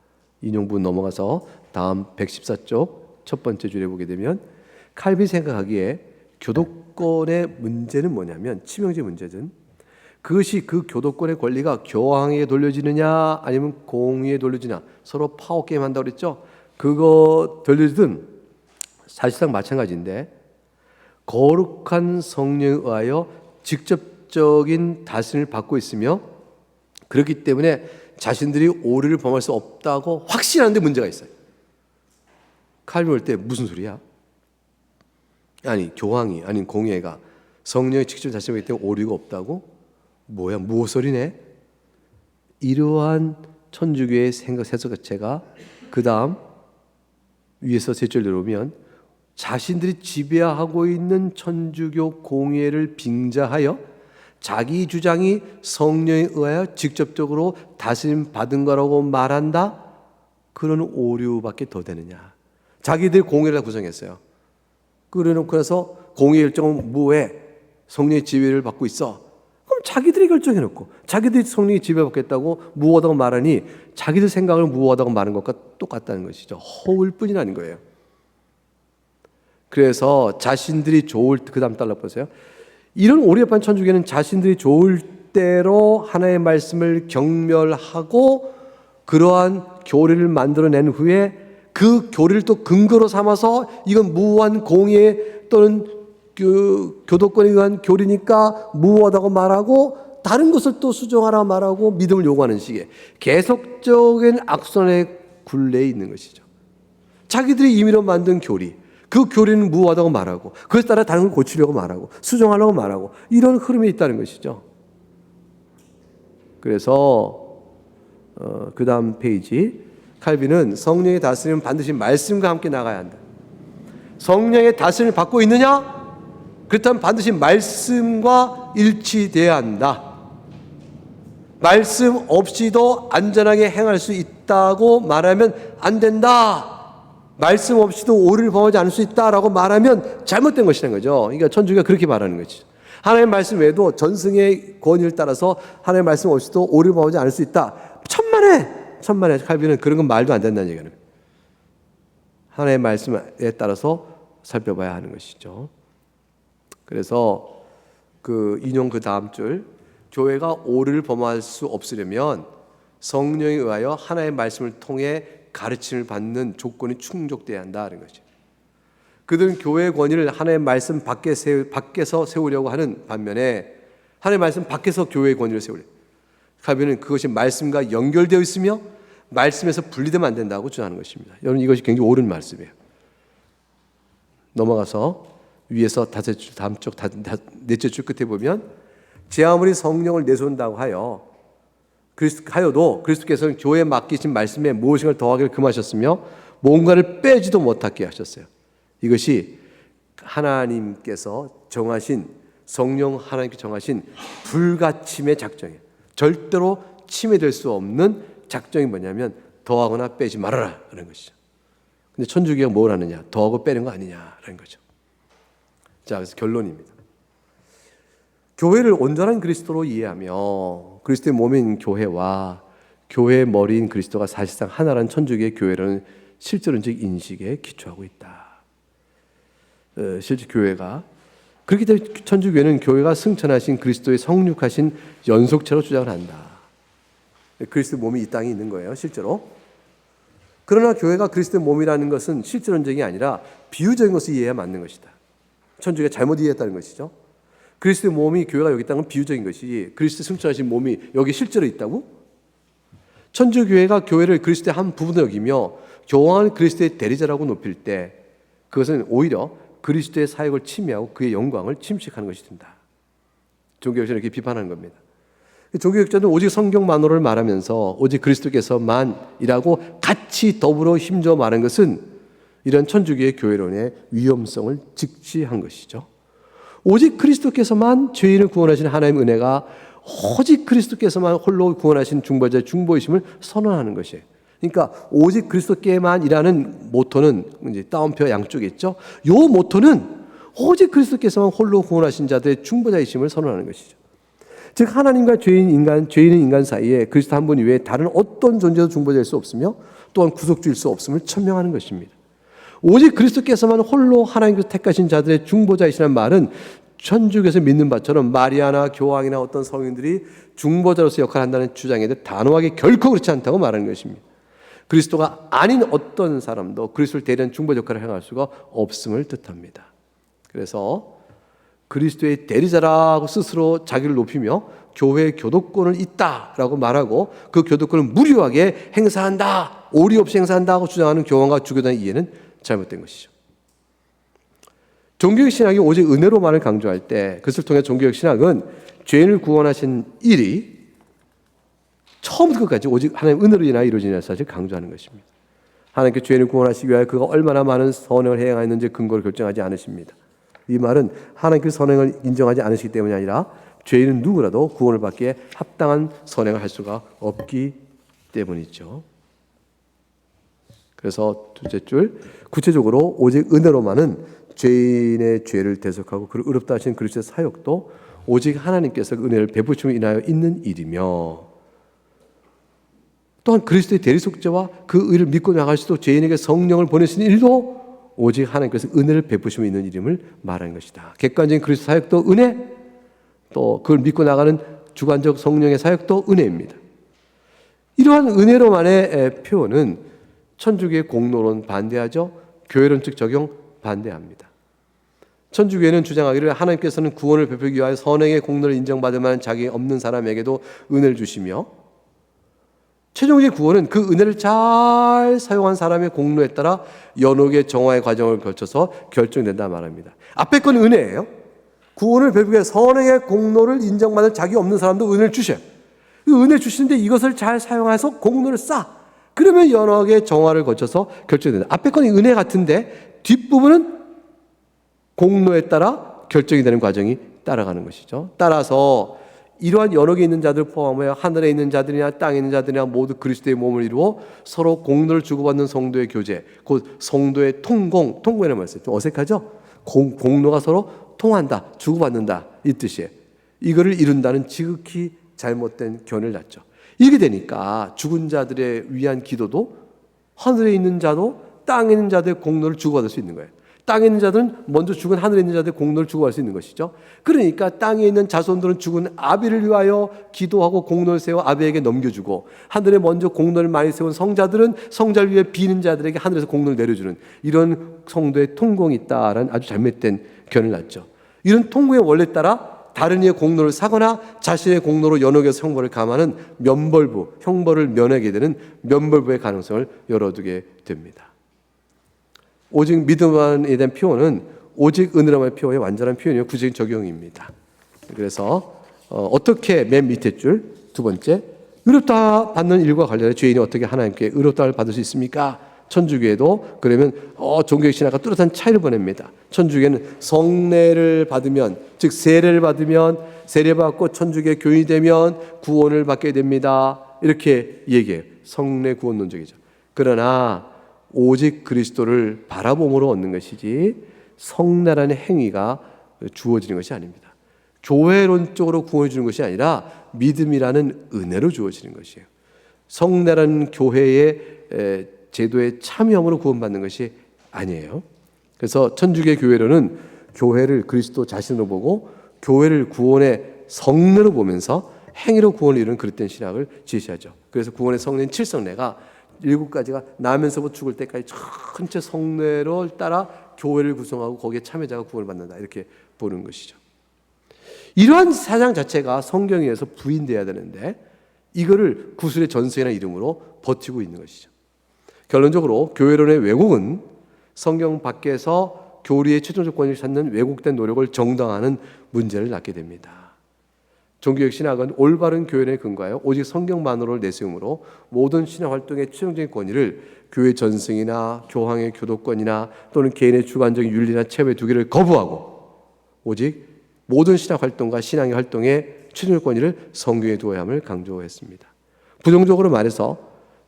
인용부 넘어가서 다음 114쪽 첫 번째 줄에 보게 되면 칼빈이 생각하기에 교도권의 문제는 뭐냐면, 치명적인 문제는 그것이 그 교도권의 권리가 교황에게 돌려지느냐 아니면 공의에 돌려지느냐, 서로 파워게임 한다고 그랬죠. 그거 돌려지든 사실상 마찬가지인데 거룩한 성령에 의하여 직접적인 다스림을 받고 있으며 그렇기 때문에 자신들이 오류를 범할 수 없다고 확신하는데 문제가 있어요. 칼빈 볼 때 무슨 소리야? 아니 교황이 아닌 공회가 성령의 직접 다스림을 받기 때문에 오류가 없다고? 뭐야, 무엇소리네? 이러한 천주교의 생각 해석 자체가 그 다음 위에서 세 줄 내려오면 자신들이 지배하고 있는 천주교 공예를 빙자하여 자기 주장이 성령에 의하여 직접적으로 다스림 받은 거라고 말한다? 그런 오류밖에 더 되느냐. 자기들이 공예를 구성했어요. 그래놓고 나서 공예 일정은 무해 성령의 지배를 받고 있어. 그럼 자기들이 결정해놓고 자기들이 성령의 지배받겠다고 무호하다고 말하니 자기들 생각을 무호하다고 말하는 것과 똑같다는 것이죠. 허울 뿐이라는 거예요. 그래서 자신들이 좋을 때, 그 다음 달라 보세요. 이런 오류반 천주교는 자신들이 좋을 대로 하나의 말씀을 경멸하고 그러한 교리를 만들어낸 후에 그 교리를 또 근거로 삼아서 이건 무한 공예 또는 교도권에 의한 교리니까 무효하다고 말하고 다른 것을 또 수정하라 말하고 믿음을 요구하는 식의 계속적인 악순환의 굴레에 있는 것이죠. 자기들이 임의로 만든 교리, 그 교리는 무효하다고 말하고 그것에 따라 다른 걸 고치려고 말하고 수정하려고 말하고 이런 흐름이 있다는 것이죠. 그래서 그 다음 페이지, 칼빈은 성령의 다스림은 반드시 말씀과 함께 나가야 한다. 성령의 다스림을 받고 있느냐? 그렇다면 반드시 말씀과 일치돼야 한다. 말씀 없이도 안전하게 행할 수 있다고 말하면 안 된다. 말씀 없이도 오류를 범하지 않을 수 있다라고 말하면 잘못된 것이라는 거죠. 그러니까 천주교가 그렇게 말하는 거지. 하나님의 말씀 외에도 전승의 권위를 따라서 하나님의 말씀 없이도 오류를 범하지 않을 수 있다. 천만에 칼빈은 그런 건 말도 안 된다는 얘기는. 하나님의 말씀에 따라서 살펴봐야 하는 것이죠. 그래서 그 인용 그 다음 줄, 교회가 오류를 범할 수 없으려면 성령에 의하여 하나님의 말씀을 통해 가르침을 받는 조건이 충족돼야 한다는 거죠. 그들은 교회의 권위를 하나님의 말씀 밖에서 세우려고 하는 반면에 하나님의 말씀 밖에서 교회의 권위를 세우려고. 칼빈은 그것이 말씀과 연결되어 있으며 말씀에서 분리되면 안 된다고 주장하는 것입니다. 여러분, 이것이 굉장히 옳은 말씀이에요. 넘어가서 위에서 다섯 줄, 다음 쪽 넷째 줄 끝에 보면 제 아무리 성령을 내놓는다고 하여도 그리스도께서는 교회에 맡기신 말씀에 무엇인가를 더하기를 금하셨으며 뭔가를 빼지도 못하게 하셨어요. 이것이 하나님께서 정하신, 성령 하나님께 정하신 불가침의 작정이에요. 절대로 침해될 수 없는 작정이 뭐냐면 더하거나 빼지 말아라 라는 것이죠. 근데 천주교가 뭘 하느냐? 더하고 빼는 거 아니냐라는 거죠. 자, 그래서 결론입니다. 교회를 온전한 그리스도로 이해하며 그리스도의 몸인 교회와 교회의 머리인 그리스도가 사실상 하나라는 천주교의 교회라는 실제론적 인식에 기초하고 있다. 실제 교회가 그렇기 때문에 천주교회는 교회가 승천하신 그리스도의 성육하신 연속체로 주장을 한다. 그리스도의 몸이 이 땅에 있는 거예요, 실제로. 그러나 교회가 그리스도의 몸이라는 것은 실제론적이 아니라 비유적인 것을 이해해야 맞는 것이다. 천주교가 잘못 이해했다는 것이죠. 그리스도의 몸이 교회가 여기 있다는 건 비유적인 것이지 그리스도 승천하신 몸이 여기 실제로 있다고? 천주교회가 교회를 그리스도의 한 부분으로 여기며 교황을 그리스도의 대리자라고 높일 때 그것은 오히려 그리스도의 사역을 침해하고 그의 영광을 침식하는 것이 된다. 종교학자는 이렇게 비판하는 겁니다. 종교학자는 오직 성경만으로를 말하면서 오직 그리스도께서만이라고 같이 더불어 힘줘 말한 것은 이런 천주교의 교회론의 위험성을 직시한 것이죠. 오직 그리스도께서만 죄인을 구원하신 하나님의 은혜가 오직 그리스도께서만 홀로 구원하신 중보자의 중보이심을 선언하는 것이에요. 그러니까 오직 그리스도께만이라는 모토는 이제 따옴표 양쪽에 있죠. 이 모토는 오직 그리스도께서만 홀로 구원하신 자들의 중보자이심을 선언하는 것이죠. 즉 하나님과 죄인은 인간 사이에 그리스도 한 분 이외에 다른 어떤 존재도 중보자일 수 없으며 또한 구속주일 수 없음을 천명하는 것입니다. 오직 그리스도께서만 홀로 하나님께서 택하신 자들의 중보자이시라는 말은 천주교에서 믿는 바처럼 마리아나 교황이나 어떤 성인들이 중보자로서 역할을 한다는 주장에 대해 단호하게 결코 그렇지 않다고 말하는 것입니다. 그리스도가 아닌 어떤 사람도 그리스도를 대리하는 중보자 역할을 행할 수가 없음을 뜻합니다. 그래서 그리스도의 대리자라고 스스로 자기를 높이며 교회의 교도권을 있다라고 말하고 그 교도권을 무료하게 행사한다, 오리 없이 행사한다고 주장하는 교황과 주교단의 이해는 잘못된 것이죠. 종교적 신학이 오직 은혜로만을 강조할 때 그것을 통해 종교적 신학은 죄인을 구원하신 일이 처음부터 끝까지 오직 하나님의 은혜로 인하여 이루어지는 사실을 강조하는 것입니다. 하나님께 죄인을 구원하시기 위하여 그가 얼마나 많은 선행을 행하였는지 근거를 결정하지 않으십니다. 이 말은 하나님께 선행을 인정하지 않으시기 때문이 아니라 죄인은 누구라도 구원을 받기에 합당한 선행을 할 수가 없기 때문이죠. 그래서 둘째 줄, 구체적으로 오직 은혜로만은 죄인의 죄를 대속하고 그를 의롭다 하신 그리스도의 사역도 오직 하나님께서 은혜를 베푸심을 인하여 있는 일이며, 또한 그리스도의 대리속죄와 그 의를 믿고 나갈 수도 죄인에게 성령을 보내시는 일도 오직 하나님께서 은혜를 베푸심을 있는 일임을 말하는 것이다. 객관적인 그리스도 사역도 은혜, 또 그걸 믿고 나가는 주관적 성령의 사역도 은혜입니다. 이러한 은혜로만의 표현은 천주교의 공로론 반대하죠. 교회론적 적용 반대합니다. 천주교회는 주장하기를 하나님께서는 구원을 베풀기 위하여 선행의 공로를 인정받을 만한 자격이 없는 사람에게도 은혜를 주시며, 최종적인 구원은 그 은혜를 잘 사용한 사람의 공로에 따라 연옥의 정화의 과정을 거쳐서 결정된다 말합니다. 앞에 건 은혜예요. 구원을 베풀기 위해 선행의 공로를 인정받을 자격이 없는 사람도 은혜를 주셔요. 그 은혜 주시는데 이것을 잘 사용해서 공로를 쌓아. 그러면 연옥의 정화를 거쳐서 결정된다. 앞에 건 은혜 같은데 뒷부분은 공로에 따라 결정이 되는 과정이 따라가는 것이죠. 따라서 이러한 연옥에 있는 자들 포함하여 하늘에 있는 자들이나 땅에 있는 자들이나 모두 그리스도의 몸을 이루어 서로 공로를 주고받는 성도의 교제, 곧 성도의 통공이라는 말씀. 좀 어색하죠? 공로가 서로 통한다, 주고받는다, 이 뜻이에요. 이거를 이룬다는 지극히 잘못된 견해를 낳죠. 이렇게 되니까 죽은 자들의 위한 기도도 하늘에 있는 자도 땅에 있는 자들의 공로를 주고받을 수 있는 거예요. 땅에 있는 자들은 먼저 죽은 하늘에 있는 자들의 공로를 주고받을 수 있는 것이죠. 그러니까 땅에 있는 자손들은 죽은 아비를 위하여 기도하고 공로를 세워 아비에게 넘겨주고, 하늘에 먼저 공로를 많이 세운 성자들은 성자를 위해 비는 자들에게 하늘에서 공로를 내려주는 이런 성도의 통공이 있다라는 아주 잘못된 견해를 낳죠. 이런 통공의 원래 따라 다른 이의 공로를 사거나 자신의 공로로 연옥에서 형벌을 감하는 면벌부, 형벌을 면하게 되는 면벌부의 가능성을 열어두게 됩니다. 오직 믿음에 대한 표현은 오직 은혜로만의 표현의 완전한 표현이요 구체적인 적용입니다. 그래서 어떻게 맨 밑에 줄 두 번째, 의롭다 받는 일과 관련해 죄인이 어떻게 하나님께 의롭다를 받을 수 있습니까? 천주교에도 그러면 종교의 신학과 뚜렷한 차이를 보냅니다. 천주교는 성례를 받으면, 즉 세례를 받으면, 세례받고 천주교의 교인이 되면 구원을 받게 됩니다. 이렇게 얘기해요. 성례 구원론적이죠. 그러나 오직 그리스도를 바라봄으로 얻는 것이지 성례라는 행위가 주어지는 것이 아닙니다. 교회론적으로 구원해 주는 것이 아니라 믿음이라는 은혜로 주어지는 것이에요. 성례라는 교회의 제도에 참여함으로 구원받는 것이 아니에요. 그래서 천주교의 교회론은 교회를 그리스도 자신으로 보고 교회를 구원의 성례로 보면서 행위로 구원을 이루는 그릇된 신학을 제시하죠. 그래서 구원의 성례인 7성례가 7가지가 나면서부터 죽을 때까지 전체 성례를 따라 교회를 구성하고 거기에 참여자가 구원을 받는다, 이렇게 보는 것이죠. 이러한 사상 자체가 성경에 의해서 부인돼야 되는데 이거를 구술의 전승이라는 이름으로 버티고 있는 것이죠. 결론적으로 교회론의 왜곡은 성경 밖에서 교리의 최종 조건을 찾는 왜곡된 노력을 정당화하는 문제를 낳게 됩니다. 종교적 신학은 올바른 교회론에 근거하여 오직 성경만으로를 내세우므로 모든 신학 활동의 최종적인 권위를 교회 전승이나 교황의 교도권이나 또는 개인의 주관적인 윤리나 체외 두 개를 거부하고 오직 모든 신학 활동과 신앙의 활동의 최종적 권위를 성경에 두어야 함을 강조했습니다. 부정적으로 말해서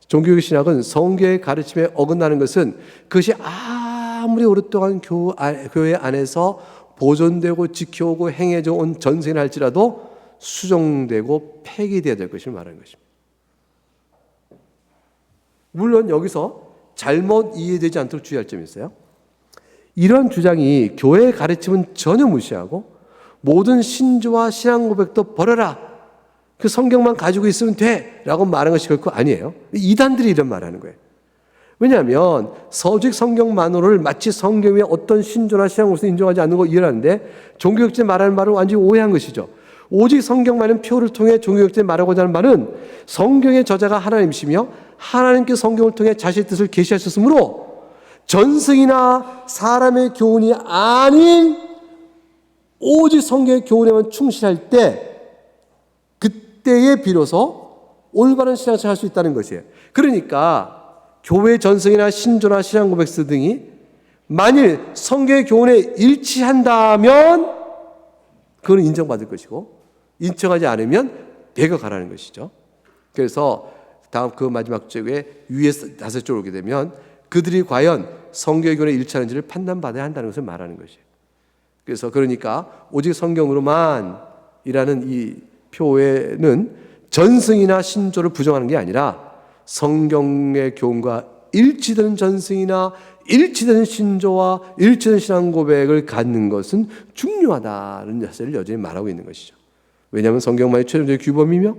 종교적 신학은 성경의 가르침에 어긋나는 것은 그것이 아무리 오랫동안 교회 안에서 보존되고 지켜오고 행해져 온 전승이라 할지라도 수정되고 폐기되어야 될 것을 말하는 것입니다. 물론 여기서 잘못 이해되지 않도록 주의할 점이 있어요. 이러한 주장이 교회의 가르침은 전혀 무시하고 모든 신조와 신앙 고백도 버려라, 그 성경만 가지고 있으면 돼 라고 말하는 것이 결코 아니에요. 이단들이 이런 말하는 거예요. 왜냐하면 서직 성경만으로를 마치 성경 위에 어떤 신조나 신앙으로서 인정하지 않는 거 이해하는데 종교학자의 말하는 말은 완전히 오해한 것이죠. 오직 성경만은 표를 통해 종교학자의 말하고자 하는 말은 성경의 저자가 하나님이시며 하나님께 성경을 통해 자신의 뜻을 계시하셨으므로 전승이나 사람의 교훈이 아닌 오직 성경의 교훈에만 충실할 때 그때에 비로소 올바른 신앙생활을 할 수 있다는 것이에요. 그러니까 교회 전승이나 신조나 신앙 고백서 등이 만일 성경의 교훈에 일치한다면 그건 인정받을 것이고, 인정하지 않으면 배격하라는 것이죠. 그래서 다음 그 마지막 쪽에 위에서 5줄 오게 되면 그들이 과연 성경의 교훈에 일치하는지를 판단받아야 한다는 것을 말하는 것이에요. 그래서 그러니까 오직 성경으로만 이라는 이 표에는 전승이나 신조를 부정하는 게 아니라 성경의 교훈과 일치되는 전승이나 일치되는 신조와 일치되는 신앙 고백을 갖는 것은 중요하다는 사실을 여전히 말하고 있는 것이죠. 왜냐하면 성경만이 최종적인 규범이며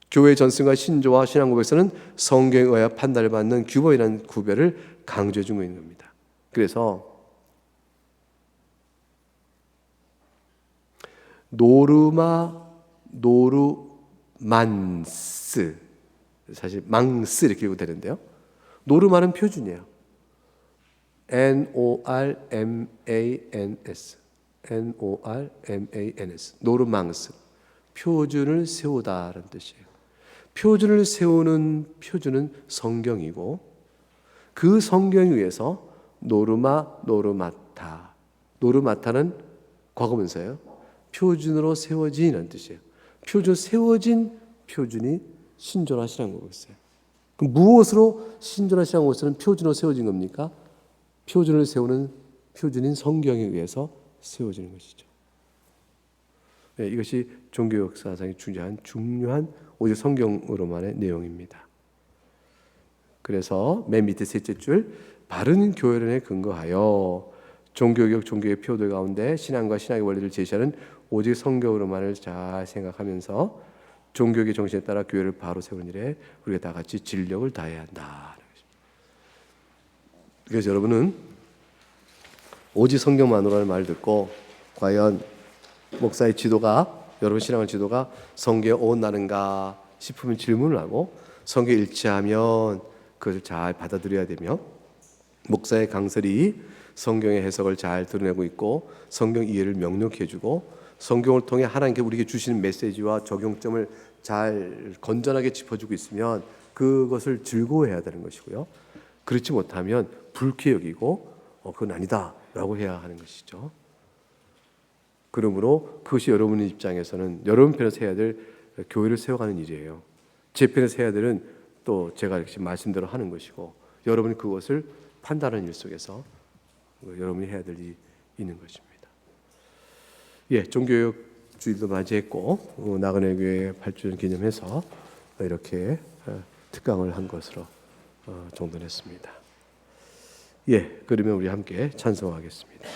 교회의 전승과 신조와 신앙 고백서는 성경에 의하여 판단을 받는 규범이라는 구별을 강조해 주고 있는 겁니다. 그래서 노르만스, 사실 망스 이렇게 읽어도 되는데요. 노르만은 표준이에요. N-O-R-M-A-N-S N-O-R-M-A-N-S 노르망스, 표준을 세우다라는 뜻이에요. 표준을 세우는 표준은 성경이고, 그 성경에 의해서 노르마타는 과거분사예요. 표준으로 세워진이라는 뜻이에요. 표준 세워진 표준이 신조나 신앙 고백서예요. 그럼 무엇으로 신조나 신앙 고백서는 표준으로 세워진 겁니까? 표준을 세우는 표준인 성경에 의해서 세워지는 것이죠. 네, 이것이 종교 역사상의 중요한 오직 성경으로만의 내용입니다. 그래서 맨 밑에 셋째 줄, 바른 교회론에 근거하여 종교개혁, 종교의 표들 가운데 신앙과 신학의 원리를 제시하는 오직 성경으로만을 잘 생각하면서 종교의 정신에 따라 교회를 바로 세우는 일에 우리가 다 같이 진력을 다해야 한다. 그래서 여러분은 오직 성경만으로라는 말을 듣고 과연 목사의 지도가, 여러분 신앙의 지도가 성경에 어긋나는가 싶으면 질문을 하고, 성경에 일치하면 그것을 잘 받아들여야 되며, 목사의 강설이 성경의 해석을 잘 드러내고 있고 성경 이해를 명료히 해주고 성경을 통해 하나님께 우리에게 주시는 메시지와 적용점을 잘 건전하게 짚어주고 있으면 그것을 즐거워해야 되는 것이고요. 그렇지 못하면 불쾌 여기고 그건 아니다 라고 해야 하는 것이죠. 그러므로 그것이 여러분의 입장에서는 여러분 편에서 해야 될 교회를 세워가는 일이에요. 제 편에서 해야 될은 또 제가 이렇게 말씀대로 하는 것이고, 여러분이 그것을 판단하는 일 속에서 여러분이 해야 될 일이 있는 것입니다. 예, 종교개혁 주일도 맞이했고 나그네 교회 8주년 기념해서 이렇게 특강을 한 것으로 정돈했습니다. 예, 그러면 우리 함께 찬송하겠습니다.